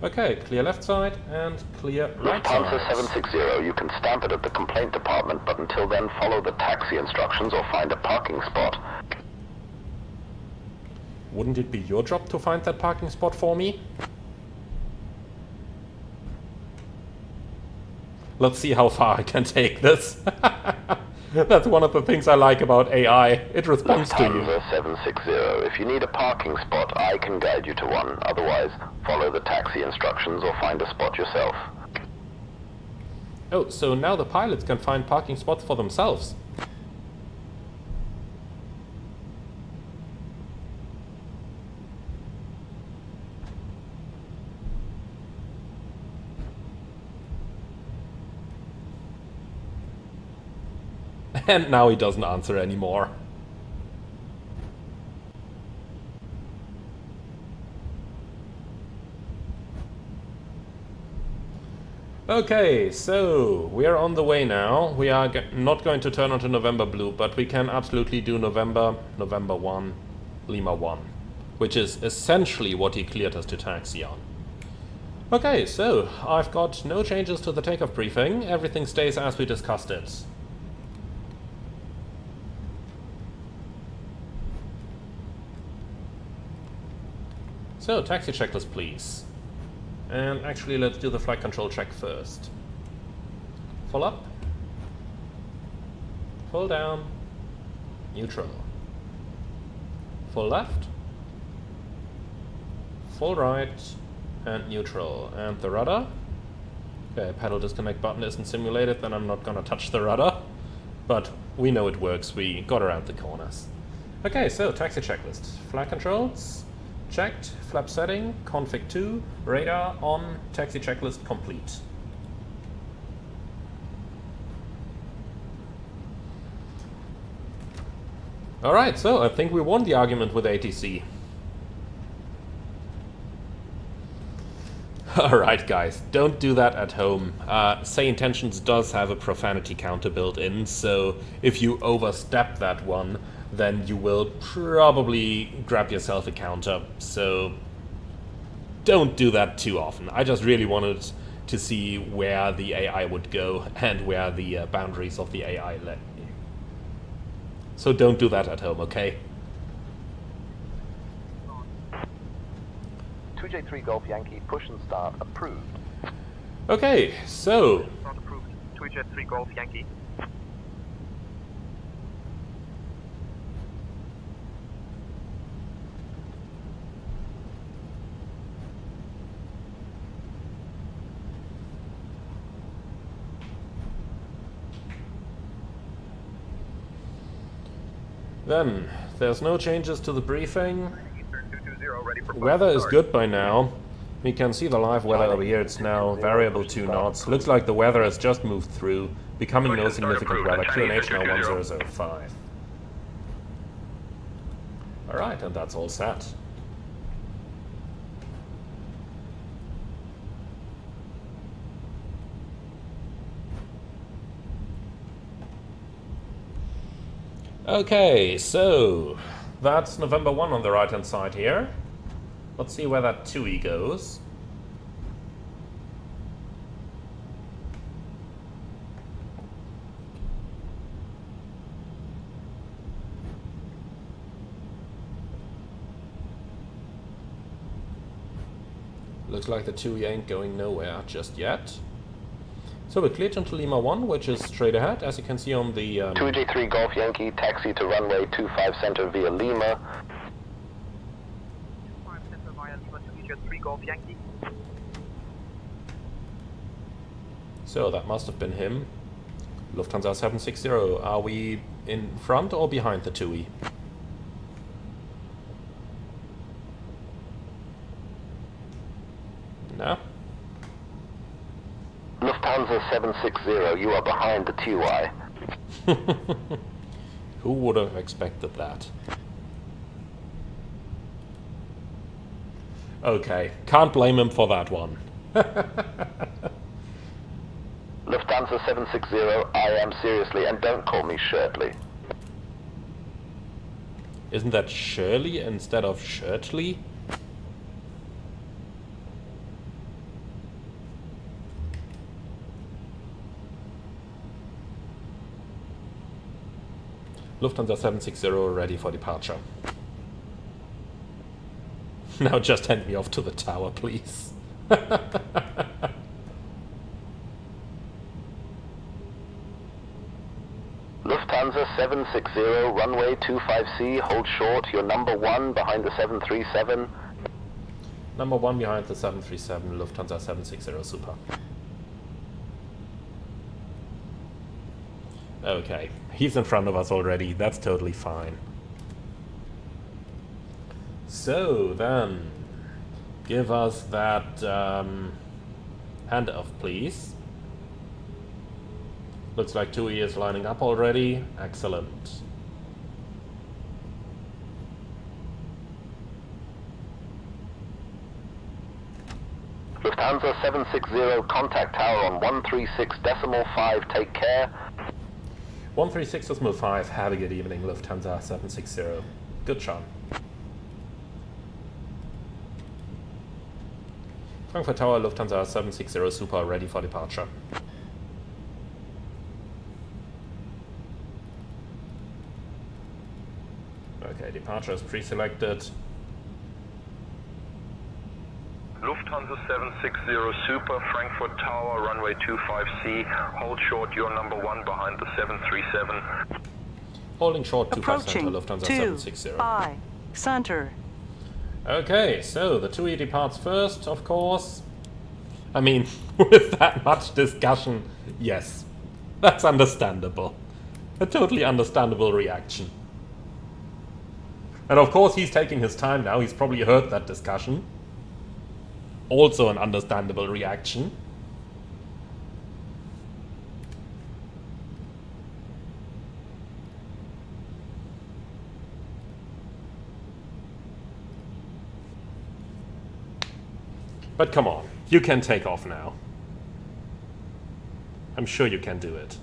Speaker 1: Okay, clear left side and clear right
Speaker 6: Lufthansa
Speaker 1: side.
Speaker 6: 760. You can stamp it at the complaint department, but until then, follow the taxi instructions or find a parking spot.
Speaker 1: Wouldn't it be your job to find that parking spot for me? Let's see how far I can take this. That's one of the things I like about AI. It responds to you.
Speaker 6: Lufthansa 760. If you need a parking spot, I can guide you to one. Otherwise, follow the taxi instructions or find a spot yourself.
Speaker 1: Oh, so now the pilots can find parking spots for themselves. And now he doesn't answer anymore. Okay, so we are on the way now. We are not going to turn onto November Blue, but we can absolutely do November 1, Lima 1, which is essentially what he cleared us to taxi on. Okay, so I've got no changes to the takeoff briefing. Everything stays as we discussed it. So, taxi checklist, please. And actually, let's do the flight control check first. Full up. Full down. Neutral. Full left. Full right. And neutral. And the rudder. Okay, pedal disconnect button isn't simulated, then I'm not gonna touch the rudder. But we know it works, we got around the corners. Okay, so taxi checklist. Flight controls. Checked, flap setting, config 2, radar on, taxi checklist complete. Alright, so I think we won the argument with ATC. Alright guys, don't do that at home. Say Intentions does have a profanity counter built in, so if you overstep that one, then you will probably grab yourself a counter, so don't do that too often. I just really wanted to see where the AI would go and where the boundaries of the AI led me. So don't do that at home, okay?
Speaker 6: 2J3 Golf Yankee, push and start, approved.
Speaker 1: Okay, so
Speaker 5: Not approved. 2Jet3 Golf Yankee.
Speaker 1: then there's no changes to the briefing.
Speaker 5: Eastern 220, ready for
Speaker 1: Weather is good by now. We can see the live weather over here. It's now variable 2 knots. Looks like the weather has just moved through, becoming no significant weather. QNH now 1005. Alright, and that's all set. Okay, so that's November 1 on the right hand side here. Let's see where that TUI goes. Looks like the TUI ain't going nowhere just yet. So we're cleared into Lima 1, which is straight ahead, as you can see on the...
Speaker 6: 2J3 Golf Yankee, taxi to runway 25 center via Lima.
Speaker 5: 25 center via Lima, 2J3 Golf Yankee.
Speaker 1: So that must have been him. Lufthansa 760, are we in front or behind the TUI? No?
Speaker 6: Lufthansa 760, you are behind the TUI.
Speaker 1: Who would have expected that? Okay, can't blame him for that one.
Speaker 6: Lufthansa 760, I am seriously, and don't call me Shirtley.
Speaker 1: Isn't that Shirley instead of Shirtley? Lufthansa 760 ready for departure. Now just hand me off to the tower, please.
Speaker 6: Lufthansa 760, runway 25C, hold short, you're number 1 behind the 737.
Speaker 1: Number 1 behind the 737, Lufthansa 760, super. Okay, he's in front of us already, that's totally fine. So then, give us that handoff, please. Looks like TUI is lining up already. Excellent.
Speaker 6: Lufthansa 760, contact tower on 136.5, take care.
Speaker 1: 136.5, have a good evening, Lufthansa 760. Good shot. Frankfurt Tower, Lufthansa 760 super, ready for departure. Okay, departure is pre-selected.
Speaker 5: Lufthansa 760 Super, Frankfurt Tower, runway 25C. Hold short, you're number 1 behind the 737.
Speaker 1: Holding short 25 center,
Speaker 2: Approaching
Speaker 1: Lufthansa 760.
Speaker 2: 25 center.
Speaker 1: Okay, so the TUI departs first, of course. I mean, with that much discussion, yes, that's understandable. A totally understandable reaction. And of course he's taking his time now, he's probably heard that discussion. Also an understandable reaction. But come on, you can take off now. I'm sure you can do it.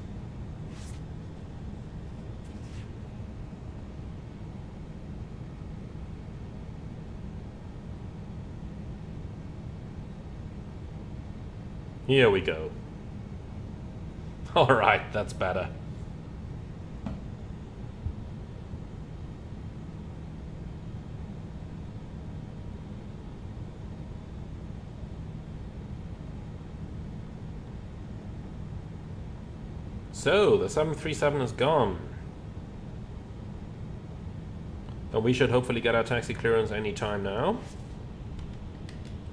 Speaker 1: Here we go. Alright, that's better. So, the 737 is gone. And we should hopefully get our taxi clearance any time now.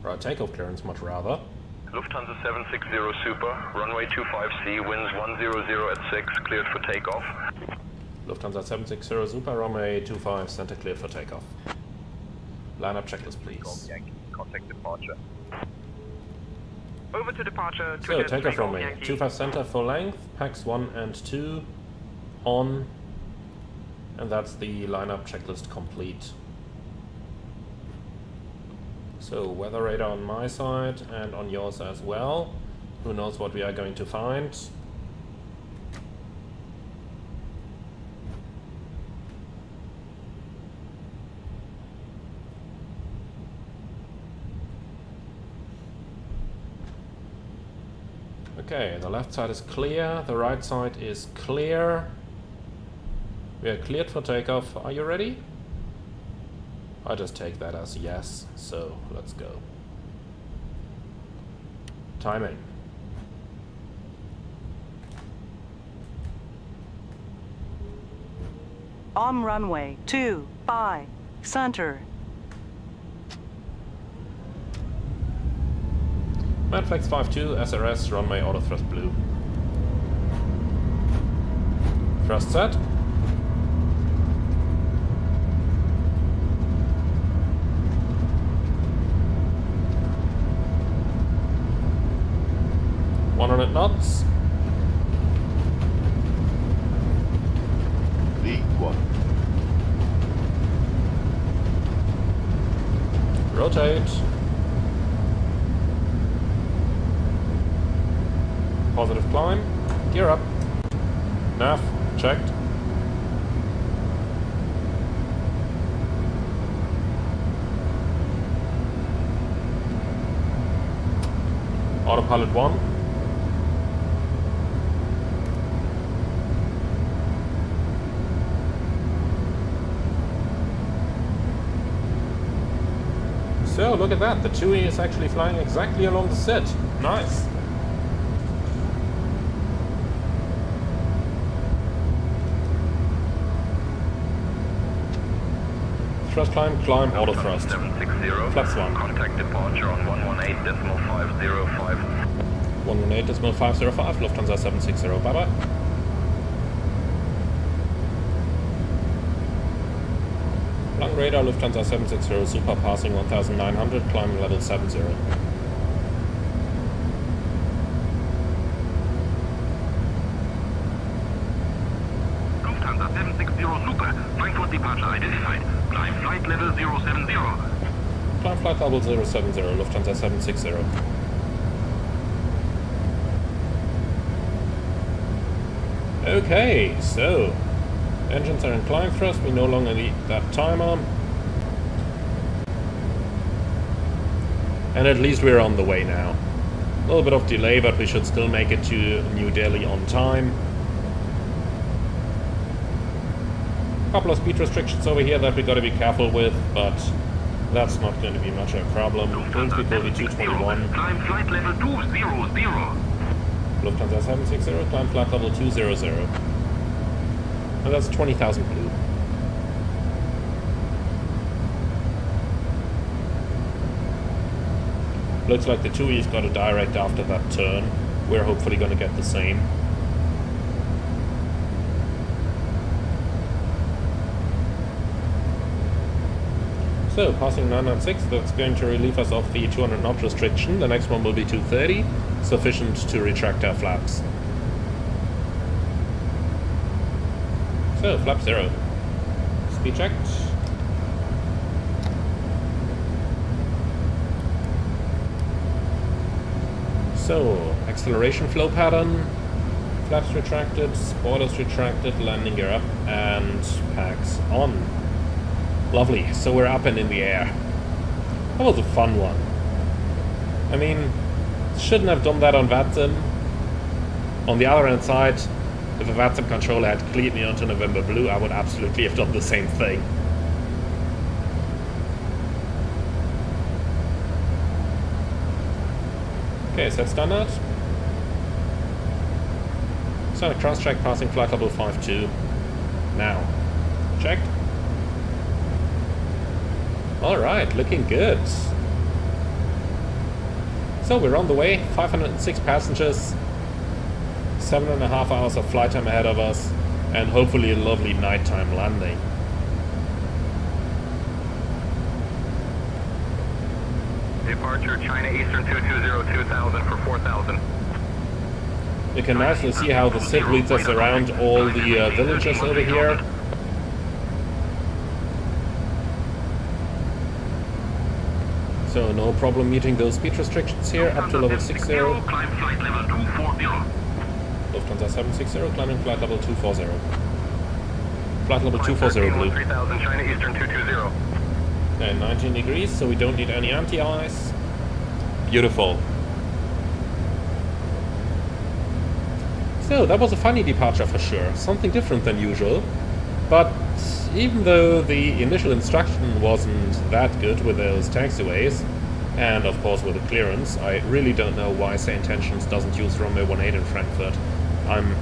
Speaker 1: Or our takeoff clearance, much rather.
Speaker 5: Lufthansa 760 Super, runway 25C, winds 100 at 6, cleared for takeoff.
Speaker 1: Lufthansa 760 Super, runway 25, center cleared for takeoff. Line up checklist,
Speaker 5: Golf
Speaker 1: please.
Speaker 5: Yankee, contact departure.
Speaker 8: Over to departure.
Speaker 1: So, takeoff from me. 25 center full length, packs 1 and 2 on, and that's the lineup checklist complete. So, weather radar on my side and on yours as well. Who knows what we are going to find. Okay, the left side is clear, the right side is clear. We are cleared for takeoff. Are you ready? I just take that as yes, so let's go. Timing.
Speaker 2: On runway 25 center.
Speaker 1: Madflex 52, SRS, runway auto thrust blue. Thrust set. .100 knots.
Speaker 9: V1.
Speaker 1: Rotate. Positive climb. Gear up. Nav checked. Autopilot 1. So, look at that. The TUI is actually flying exactly along the set. Nice. Thrust climb, climb, auto thrust.
Speaker 5: 760.
Speaker 1: Flaps 1.
Speaker 5: Contact departure on 118.505.
Speaker 1: 118.505, Lufthansa 760. Bye bye. Long radar, Lufthansa 760, super passing 1900, climbing level 70.
Speaker 4: Lufthansa 760 Super, Frankfurt departure identified. Climb flight level 070.
Speaker 1: Climb flight level 070, Lufthansa 760. Okay, so engines are in climb thrust, we no longer need that timer. And at least we're on the way now. A little bit of delay, but we should still make it to New Delhi on time. A couple of speed restrictions over here that we gotta be careful with, but that's not going to be much of a problem. Wind speed will be 221.
Speaker 4: Climb flight level 200.
Speaker 1: Lufthansa 760, climb flight level 200. And that's 20,000 blue. Looks like the TUI's got a direct after that turn. We're hopefully going to get the same. So, passing 996, that's going to relieve us of the 200 knot restriction. The next one will be 230, sufficient to retract our flaps. So, flap 0. Speed checked. So, acceleration flow pattern. Flaps retracted, spoilers retracted, landing gear up, and packs on. Lovely, so we're up and in the air. That was a fun one. I mean, shouldn't have done that on VATSIM. On the other hand side, if a VATSIM controller had cleared me onto November Blue, I would absolutely have done the same thing. Okay, set standard. Standard cross-track passing flight level 52. Now. Checked. Alright, looking good. So we're on the way, 506 passengers, 7.5 hours of flight time ahead of us, and hopefully a lovely nighttime landing.
Speaker 5: Departure China Eastern 220 2000 for 4000.
Speaker 1: You can nicely see how the SID leads us around all the villages over here. So no problem meeting those speed restrictions here up to level 60.
Speaker 4: Climb flight level 240.
Speaker 1: Lufthansa 760, climbing flight level 240. Flight level 240 blue.
Speaker 5: 3000 China Eastern 220.
Speaker 1: And 19 degrees, so we don't need any anti-ice. Beautiful. So that was a funny departure for sure, something different than usual. But even though the initial instruction wasn't that good with those taxiways, and of course with the clearance, I really don't know why Say Intentions doesn't use Romeo 18 in Frankfurt. I'm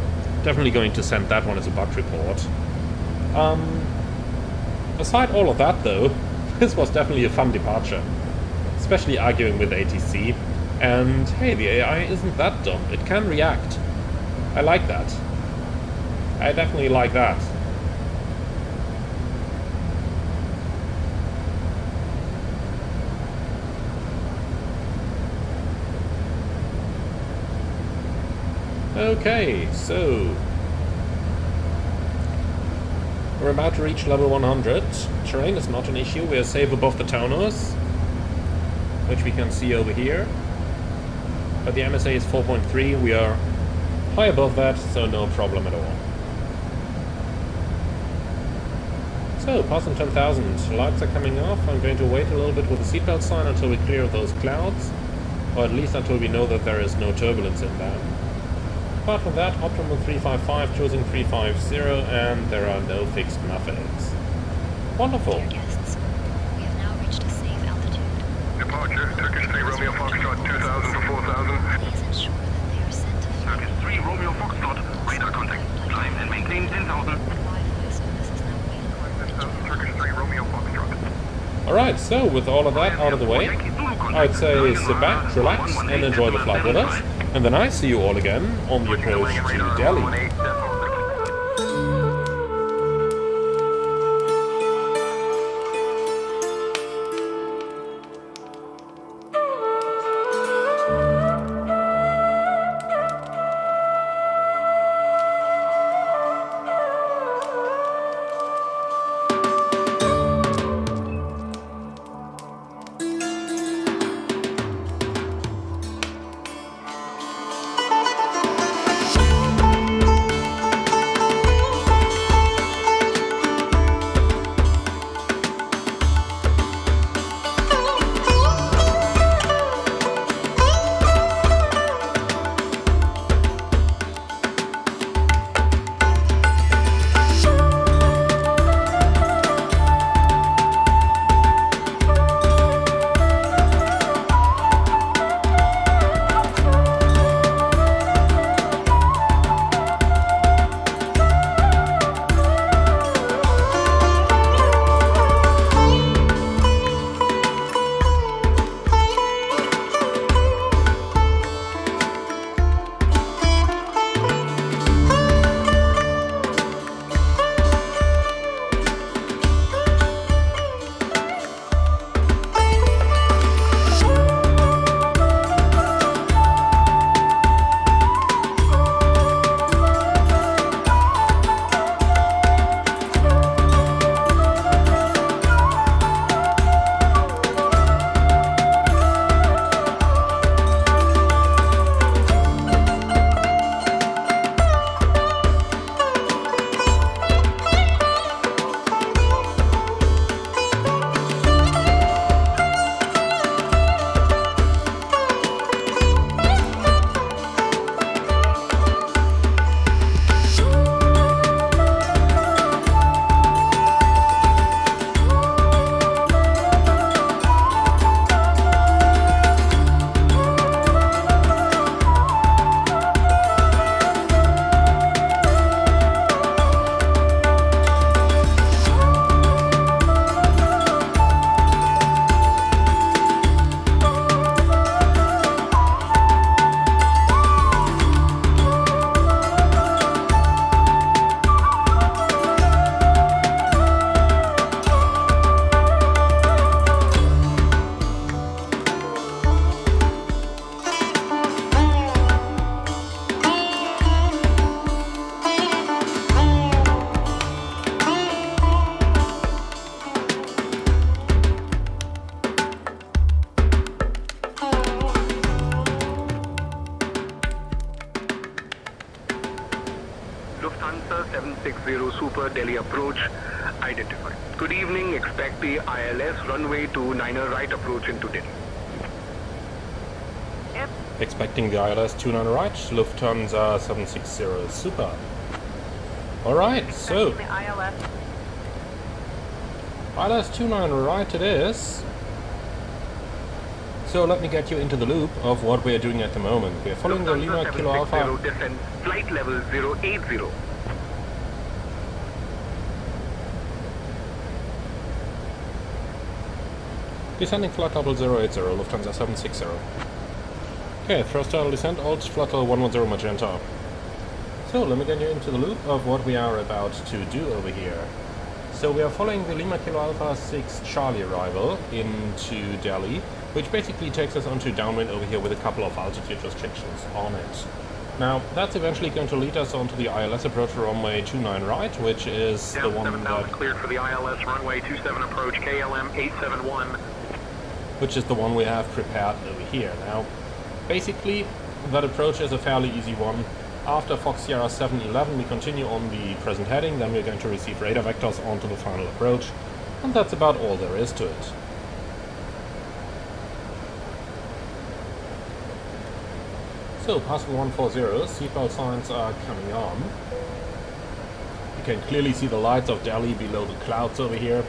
Speaker 1: definitely going to send that one as a bug report. Aside all of that though, this was definitely a fun departure. Especially arguing with ATC. And hey, the AI isn't that dumb, it can react. I like that. I definitely like that. Okay, so we're about to reach level 100. Terrain is not an issue, we are safe above the towers, which we can see over here. But the MSA is 4.3, we are high above that, so no problem at all. So, passing 10,000, lights are coming off. I'm going to wait a little bit with the seatbelt sign until we clear those clouds, or at least until we know that there is no turbulence in them. Apart from that, optimal 355, choosing 350, and there are no fixed muffins. Wonderful.
Speaker 7: Dear guests, we have now reached a safe altitude.
Speaker 5: Departure Turkish 3 Romeo Foxtrot 2000 for 4000.
Speaker 7: Please ensure that they are sent to flight.
Speaker 4: Turkish 3 Romeo Foxtrot. Radar contact. Climb and maintain 10,000.
Speaker 7: Wi-Fi service is now available.
Speaker 5: Turkish 3 Romeo Foxtrot.
Speaker 1: Alright, so with all of that out of the way, I'd say sit back, relax, and enjoy the flight with us. And then I see you all again on the approach to Delhi.
Speaker 8: Lufthansa 760 Super Delhi approach identified. Good evening, expect the ILS runway 29 right approach into Delhi.
Speaker 2: Yep.
Speaker 1: Expecting the ILS 29 right, Lufthansa 760 Super. Alright, so
Speaker 2: The ILS.
Speaker 1: ILS 29 right it is. So let me get you into the loop of what we are doing at the moment. We are following the Lima Kilo Alpha.
Speaker 8: Descent, flight level 080.
Speaker 1: Descending flight level 080, Lufthansa 760. Okay, thrust throttle descent, alt flight level 110 magenta. So let me get you into the loop of what we are about to do over here. So we are following the Lima Kilo Alpha 6 Charlie arrival into Delhi, which basically takes us onto downwind over here with a couple of altitude restrictions on it. Now, that's eventually going to lead us onto the ILS approach runway 29 right, which is the one that...
Speaker 8: cleared for the ILS runway 27 approach, KLM 871.
Speaker 1: Which is the one we have prepared over here. Now, basically, that approach is a fairly easy one. After Fox Sierra 711, we continue on the present heading, then we're going to receive radar vectors onto the final approach, and that's about all there is to it. So, passing 140, seatbelt signs are coming on. You can clearly see the lights of Delhi below the clouds over here.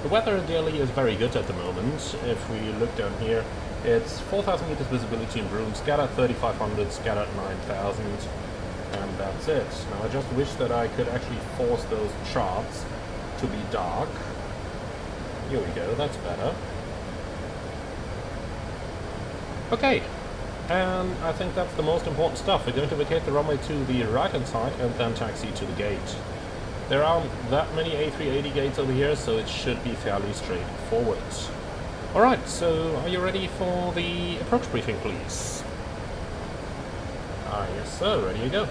Speaker 1: The weather in Delhi is very good at the moment. If we look down here, it's 4,000 meters visibility in Broome, scattered 3,500, scattered 9,000, and that's it. Now I just wish that I could actually force those charts to be dark. Here we go, that's better. Okay, and I think that's the most important stuff. We're going to vacate the runway to the right hand side and then taxi to the gate. There aren't that many A380 gates over here, so it should be fairly straightforward. Alright, so are you ready for the approach briefing, please? Yes sir, ready to go.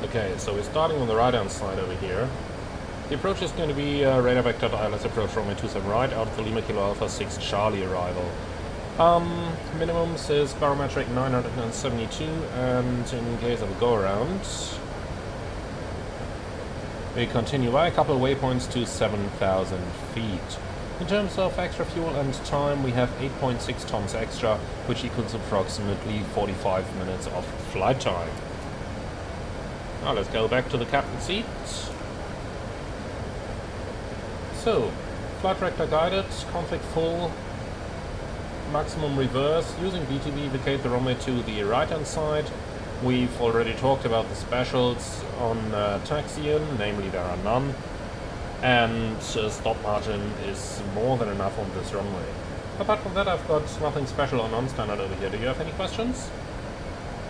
Speaker 1: Okay, so we're starting on the right hand side over here. The approach is going to be radar vector ILS approach runway 27 right out of the Lima Kilo Alpha 6 Charlie arrival. Minimums is barometric 972, and in case of a go-around, we continue by a couple of waypoints to 7,000 feet. In terms of extra fuel and time, we have 8.6 tons extra, which equals approximately 45 minutes of flight time. Now let's go back to the captain's seat. So, flight director guided, config full, maximum reverse, using BTV vacate the runway to the right hand side. We've already talked about the specials on taxiing, namely there are none, and stop margin is more than enough on this runway. Apart from that, I've got nothing special or non-standard over here. Do you have any questions?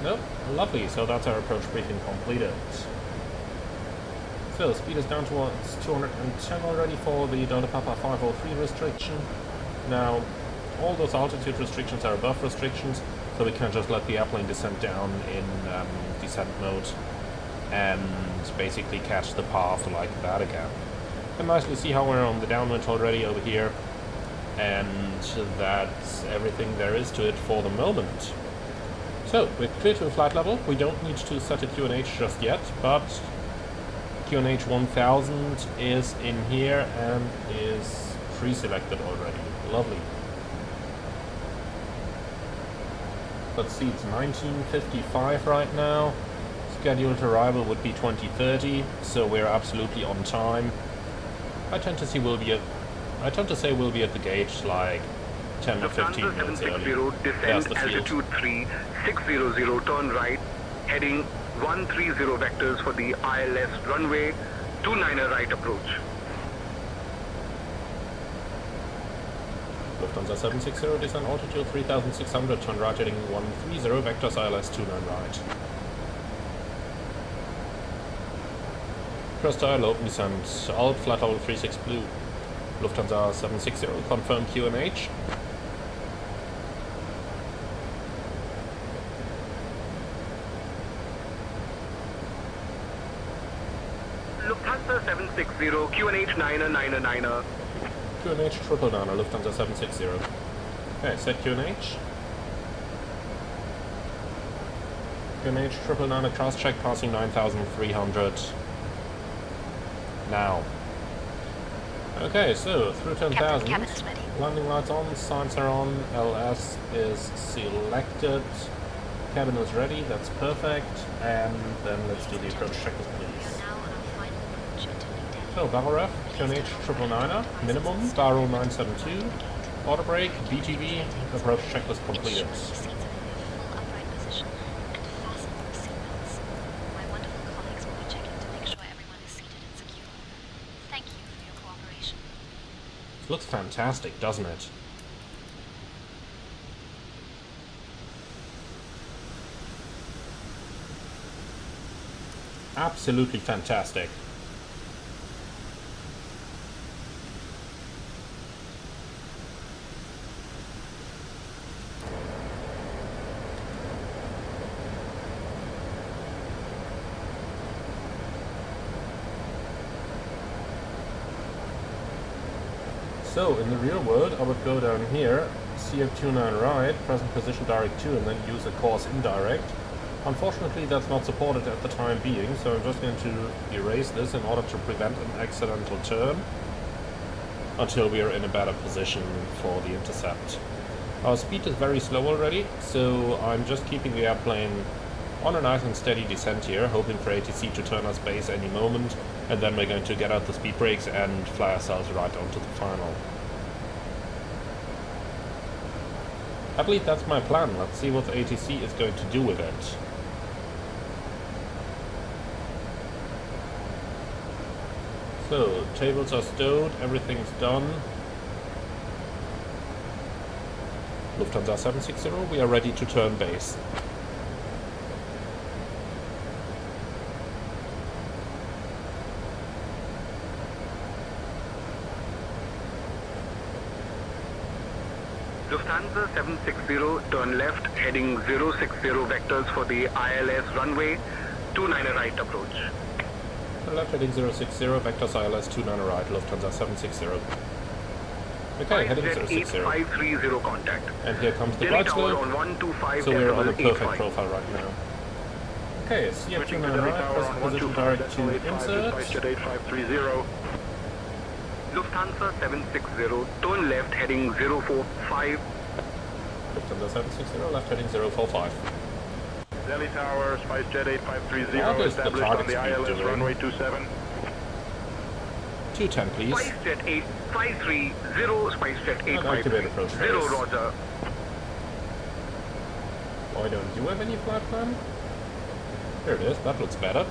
Speaker 1: No? Lovely, so that's our approach briefing completed. So, speed is down towards 210 already for the Delta Papa 503 restriction. Now, all those altitude restrictions are above restrictions, so we can just let the airplane descend down in descent mode and basically catch the path like that again. You can nicely see how we're on the downwind already over here, and that's everything there is to it for the moment. So, we're clear to flight level. We don't need to set a QNH just yet, but QNH 1000 is in here and is pre-selected already. Lovely. Let's see, it's 19:55 right now. Scheduled arrival would be 20:30, so we're absolutely on time. I tend to say we'll be at the gate like 10 to 15 minutes early. There's the field.
Speaker 8: Altitude 3600, turn right, heading 130 vectors for the ILS runway 29 right approach.
Speaker 1: Lufthansa 760, descend altitude 3600, turn right heading 130, vectors ILS 29 right. First dial, open descent, alt, flat level 36 blue. Lufthansa 760, confirm QNH.
Speaker 8: Lufthansa 760, QNH 999.
Speaker 1: QNH triple niner, Lufthansa 760. Okay, set QNH. QNH 999 at cross check, passing 9,300 now. Okay, so through 10,000.
Speaker 7: Cabin is ready.
Speaker 1: Landing lights on, signs are on, LS is selected, cabin is ready, that's perfect, and then let's do the approach checklist,
Speaker 7: We
Speaker 1: please.
Speaker 7: are now on our final approach into New Delhi.
Speaker 1: So, barrel ref, QNH 999, minimum, barrel 972, auto brake, BTV, approach checklist completed.
Speaker 7: Ensure your seats are in their full upright position and fasten your seatbelts. My wonderful colleagues will be checking to make sure everyone is seated and secure. Thank you for your cooperation.
Speaker 1: It looks fantastic, doesn't it? Absolutely fantastic. So, in the real world, I would go down here, CF29 right, present position direct 2, and then use a course indirect. Unfortunately, that's not supported at the time being, so I'm just going to erase this in order to prevent an accidental turn until we are in a better position for the intercept. Our speed is very slow already, so I'm just keeping the airplane on a nice and steady descent here, hoping for ATC to turn us base any moment, and then we're going to get out the speed brakes and fly ourselves right onto the final. At least that's my plan. Let's see what the ATC is going to do with it. So, tables are stowed, everything's done. Lufthansa 760, we are ready to turn base.
Speaker 8: Lufthansa 760, turn left, heading 060 vectors for the ILS runway, 29 right approach.
Speaker 1: Left heading 060, vectors ILS 29 right, Lufthansa 760. Okay, heading 060.
Speaker 8: 8530 contact.
Speaker 1: And here comes the
Speaker 8: Delhi
Speaker 1: right
Speaker 8: Tower
Speaker 1: slope,
Speaker 8: on 125
Speaker 1: so we're on a perfect
Speaker 8: 85.
Speaker 1: profile right now. Okay, CF29 right, present position direct to insert.
Speaker 8: Lufthansa 760, turn left, heading 045.
Speaker 1: Lufthansa 760, left heading 045.
Speaker 5: Delhi Tower, SpiceJet 8530,
Speaker 1: What is the
Speaker 5: established
Speaker 1: target
Speaker 5: on the
Speaker 1: speed
Speaker 5: ILS
Speaker 1: doing?
Speaker 5: runway 27.
Speaker 1: 210 please.
Speaker 8: SpiceJet 8530, SpiceJet
Speaker 1: And activate approach
Speaker 8: 850,
Speaker 1: phase.
Speaker 8: Roger.
Speaker 1: Why don't you have any flight plan? Here it is, that looks better.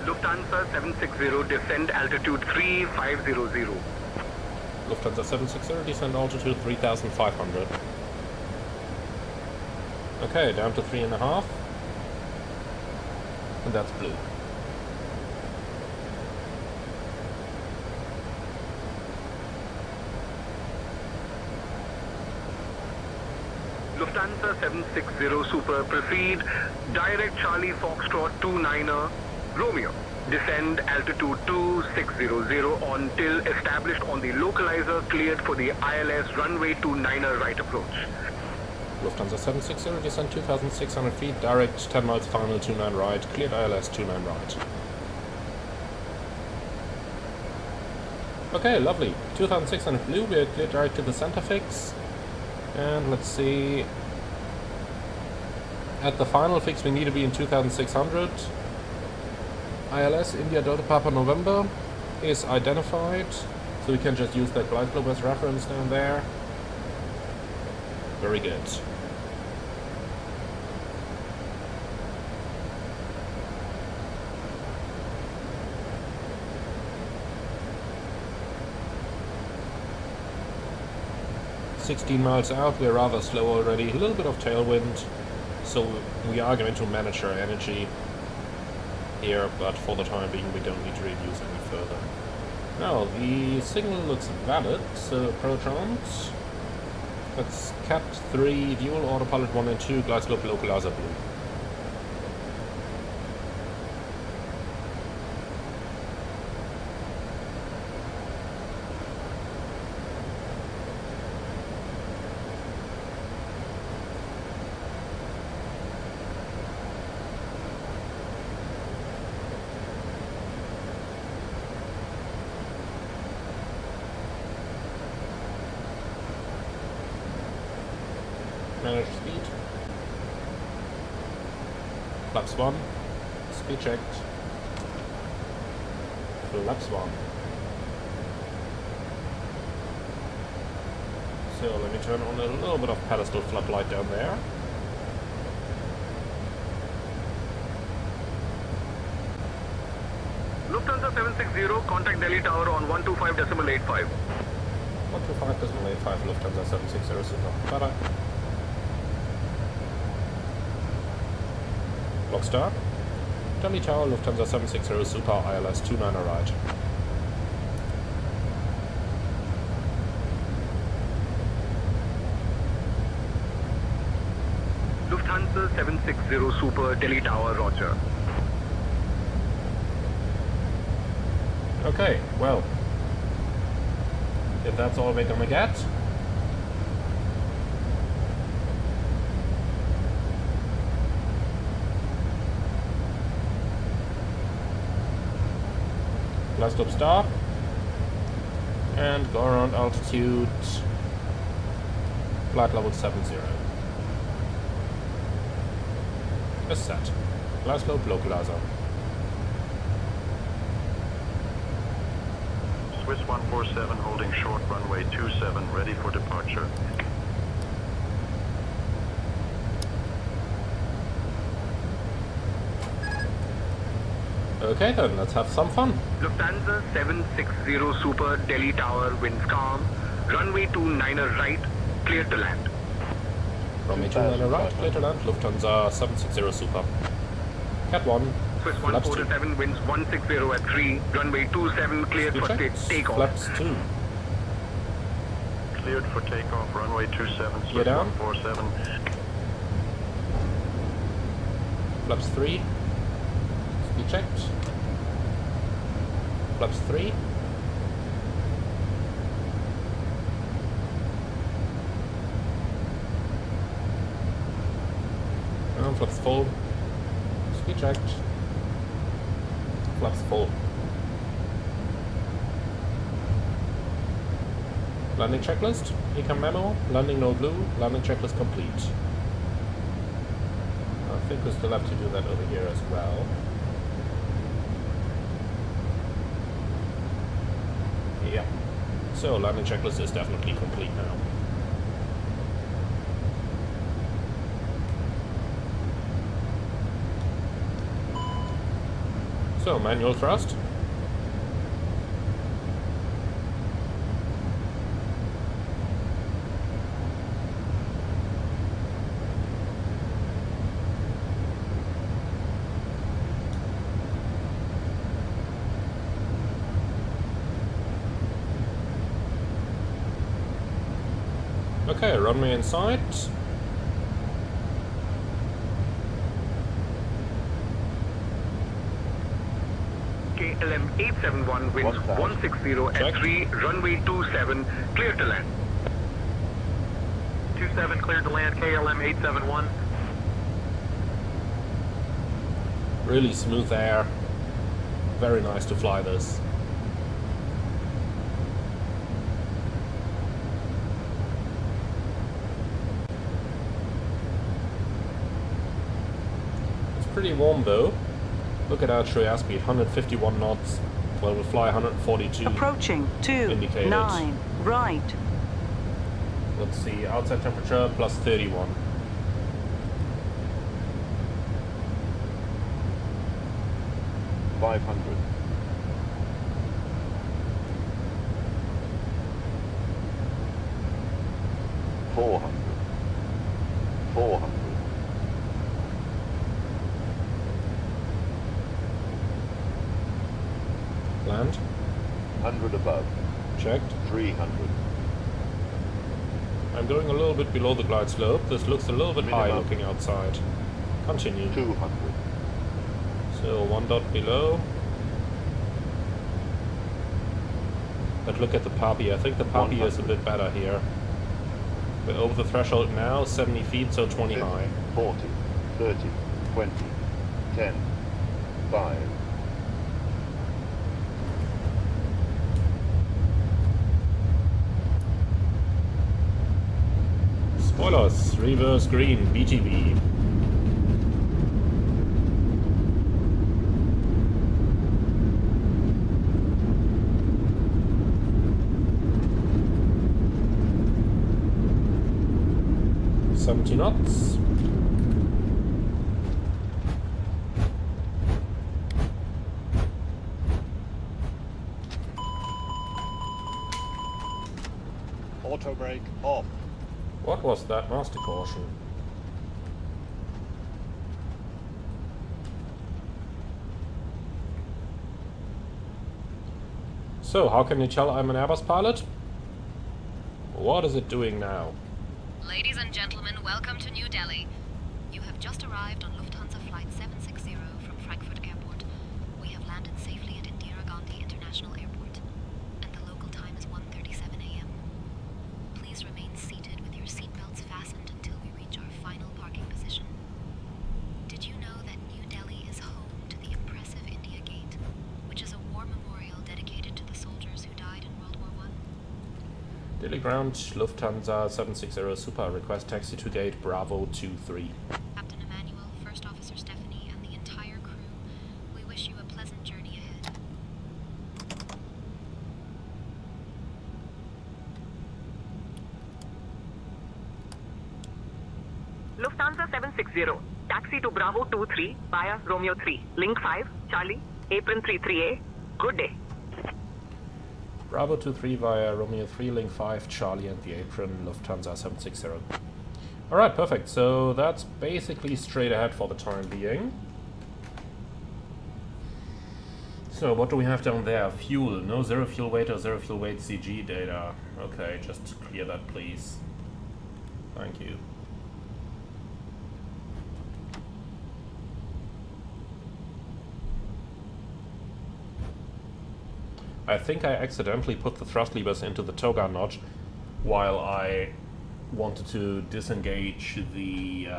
Speaker 8: Lufthansa 760, descend altitude 3500.
Speaker 1: Lufthansa 760, descend altitude 3,500. Okay, down to 3.5. And that's blue.
Speaker 8: Lufthansa 760 Super, proceed, direct Charlie Foxtrot 29er, Romeo. Descend altitude 2600 until established on the localizer cleared for the ILS runway 29er right approach.
Speaker 1: Lufthansa 760, descend 2,600 feet, direct 10 miles final 29 right, cleared ILS 29 right. Okay, lovely. 2,600 blue, we are cleared direct to the center fix. And let's see. At the final fix we need to be in 2,600. ILS India Delta Papa November is identified, so we can just use that glide slope as reference down there. Very good. "16 miles out, we're rather slow already, a little bit of tailwind, so we are going to manage our energy here, but for the time being we don't need to reduce any further. Now, the signal looks valid, so approach on. That's Cat 3, dual autopilot 1 and 2, glide slope localizer blue. Manage speed. Flaps 1. Speed checked. Flaps 1. So let me turn on a little bit of pedestal flap light down there.
Speaker 8: Lufthansa 760, contact Delhi Tower on 125.85.
Speaker 1: 125.85 Lufthansa 760 Super. Bye-bye. Block start. Delhi Tower, Lufthansa 760 Super, ILS 29er right.
Speaker 8: Lufthansa 760 Super, Delhi Tower, Roger.
Speaker 1: Okay, well, if that's all we're gonna get, last stop start, and go around altitude, flight level 70. Is set. Glide slope localizer.
Speaker 9: Swiss 147 holding short runway 27 ready for departure.
Speaker 1: Okay then, let's have some fun.
Speaker 8: Lufthansa 760 Super, Delhi Tower, winds calm. Runway 29er right, clear to land.
Speaker 1: Runway 29er right, clear to land, Lufthansa 760 Super. Cat 1,
Speaker 8: Swiss
Speaker 1: flaps 2.
Speaker 8: 147 winds 160 at 3, runway 27 cleared
Speaker 1: Speed
Speaker 8: for
Speaker 1: check,
Speaker 8: takeoff.
Speaker 1: flaps 2.
Speaker 9: Cleared for takeoff, runway 27,
Speaker 1: Gear
Speaker 9: Swiss
Speaker 1: down.
Speaker 9: 147.
Speaker 1: Flaps 3. Speed checked. Flaps 3. And flaps full. Speed checked. Flaps full. Landing checklist. Ecam memo. Landing no blue. Landing checklist complete. I think we still have to do that over here as well. Yeah. So landing checklist is definitely complete now. So manual thrust. Okay, runway in sight.
Speaker 8: KLM 871 winds 160
Speaker 1: Check.
Speaker 8: at 3, runway 27 clear to land.
Speaker 9: 27 cleared to land, KLM 871.
Speaker 1: Really smooth air. Very nice to fly this. It's pretty warm though. Look at our true airspeed, 151 knots. Well, we'll fly 142.
Speaker 2: Approaching
Speaker 1: Indicated.
Speaker 2: 29 right.
Speaker 1: Let's see, outside temperature plus 31.
Speaker 9: $500. 400. 400.
Speaker 1: Land.
Speaker 9: 100 above.
Speaker 1: Checked.
Speaker 9: 300.
Speaker 1: I'm going a little bit below the glide slope. This looks a little bit high
Speaker 9: Minimum.
Speaker 1: looking outside. Continue.
Speaker 9: 200.
Speaker 1: So 1 dot below. But look at the puppy. I think the puppy is a bit better here. We're over the threshold now, 70 feet, so 20
Speaker 9: 50,
Speaker 1: high.
Speaker 9: 40, 30, 20, 10, 5.
Speaker 1: Spoilers, reverse green, BTV. Knots.
Speaker 9: Auto brake off.
Speaker 1: What was that master caution? So, how can you tell I'm an Airbus pilot? What is it doing now?
Speaker 7: Ladies and gentlemen, welcome to New Delhi. You have just arrived on Lufthansa Flight 760 from Frankfurt Airport. We have landed safely at Indira Gandhi International Airport, and the local time is 1:37 a.m. Please remain seated with your seatbelts fastened until we reach our final parking position. Did you know that New Delhi is home to the impressive India Gate, which is a war memorial dedicated to the soldiers who died in World War I?
Speaker 1: Delhi ground, Lufthansa 760 Super, request taxi to gate Bravo 23.
Speaker 7: Captain Emmanuel, First Officer Stephanie, and the entire crew, we wish you a pleasant journey ahead.
Speaker 2: Lufthansa 760. Taxi to Bravo 23 via Romeo 3. Link 5, Charlie, Apron 33A. Good day.
Speaker 1: Bravo 23 via Romeo 3, Link 5, Charlie and the Apron, Lufthansa 760. Alright, perfect. So that's basically straight ahead for the time being. So what do we have down there? Fuel. No zero fuel weight or zero fuel weight CG data. Okay, just clear that please. Thank you. I think I accidentally put the thrust levers into the toga notch while I wanted to disengage the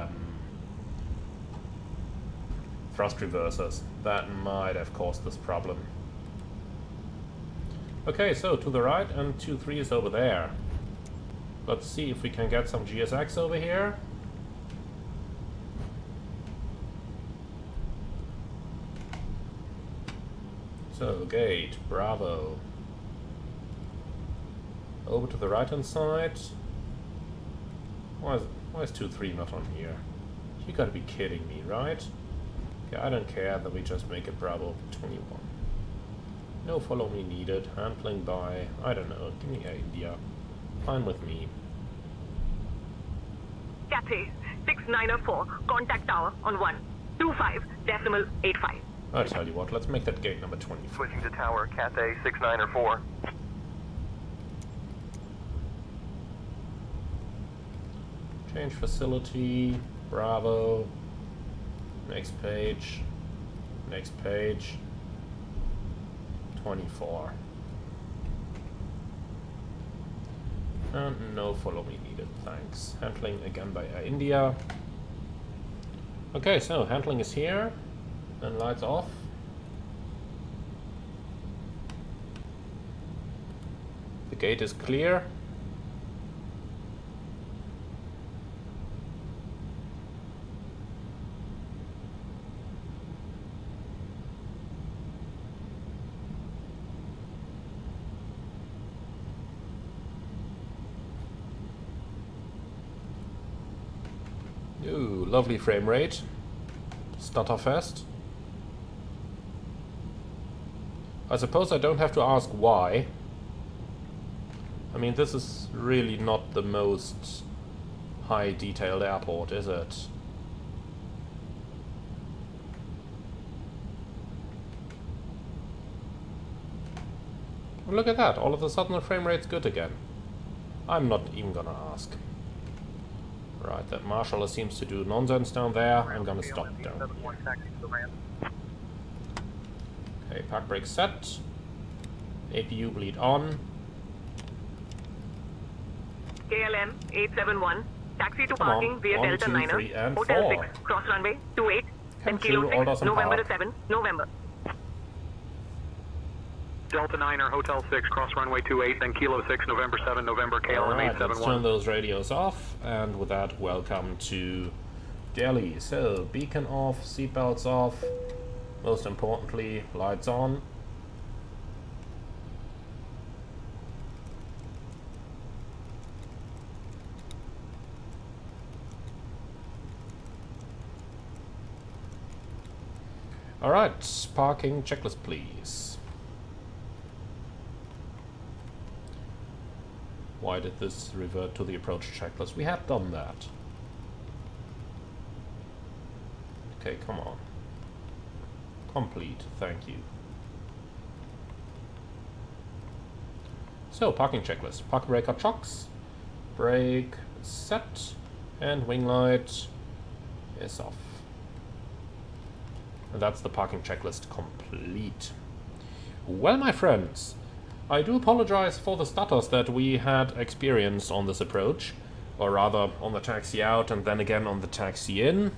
Speaker 1: thrust reversers. That might have caused this problem. Okay, so to the right and 2-3 is over there. Let's see if we can get some GSX over here. So, gate, Bravo. Over to the right hand side. Why is 2-3 not on here? You gotta be kidding me, right? Okay, I don't care that we just make it Bravo 21. No follow me needed. Handling by, I don't know, give me India. Fine with me.
Speaker 2: Cathay 694. Contact tower on 125.85.
Speaker 1: I'll tell you what, let's make that gate number 24.
Speaker 5: Switching to tower, Cathay 694.
Speaker 1: Change facility, Bravo. Next page. Next page. 24. And no follow me needed, thanks. Handling again by Air India. Okay, so handling is here. And lights off. The gate is clear. Ooh, lovely frame rate. Stutter fast. I suppose I don't have to ask why. I mean, this is really not the most high detailed airport, is it? Look at that, all of a sudden the frame rate's good again. I'm not even gonna ask. Right, that marshal seems to do nonsense down there. I'm gonna stop down here. Okay, park brake set. APU bleed on.
Speaker 2: KLM 871. Taxi to
Speaker 1: Come
Speaker 2: parking
Speaker 1: on.
Speaker 2: via
Speaker 1: 1,
Speaker 2: Delta
Speaker 1: 2,
Speaker 2: 9er.
Speaker 1: 3, and
Speaker 2: Hotel
Speaker 1: 4.
Speaker 2: 6. Cross runway 28.
Speaker 1: Come
Speaker 2: And Kilo
Speaker 1: through, all
Speaker 2: 6.
Speaker 1: doors on
Speaker 2: November
Speaker 1: power.
Speaker 2: to 7. November.
Speaker 8: Delta 9er, Hotel 6, cross runway 28, then Kilo 6, November 7, November, KLM
Speaker 1: Alright, let's
Speaker 8: 871.
Speaker 1: turn those radios off, and with that, welcome to Delhi. So, beacon off, seatbelts off, most importantly, lights on. Alright, parking checklist please. Why did this revert to the approach checklist? We had done that. Okay, come on. Complete, thank you. So, parking checklist. Park brake chocks. Brake set. And wing light is off. And that's the parking checklist complete. Well, my friends, I do apologize for the stutters that we had experienced on this approach, or rather on the taxi out and then again on the taxi in.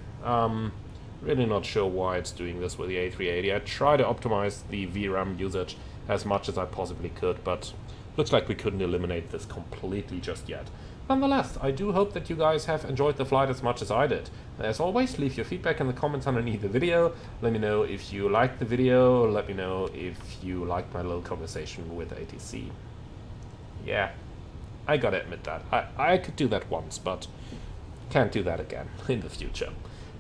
Speaker 1: Really not sure why it's doing this with the A380. I try to optimize the VRAM usage as much as I possibly could, but looks like we couldn't eliminate this completely just yet. Nonetheless, I do hope that you guys have enjoyed the flight as much as I did. As always, leave your feedback in the comments underneath the video. Let me know if you liked the video. Let me know if you liked my little conversation with ATC. Yeah, I gotta admit that. I could do that once, but can't do that again in the future.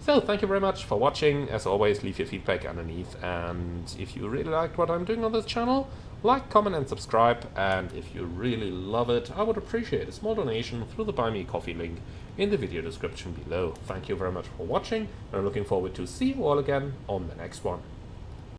Speaker 1: So, thank you very much for watching. As always, leave your feedback underneath. And if you really liked what I'm doing on this channel, like, comment and subscribe, and if you really love it, I would appreciate a small donation through the Buy Me a Coffee link in the video description below. Thank you very much for watching, and I'm looking forward to see you all again on the next one.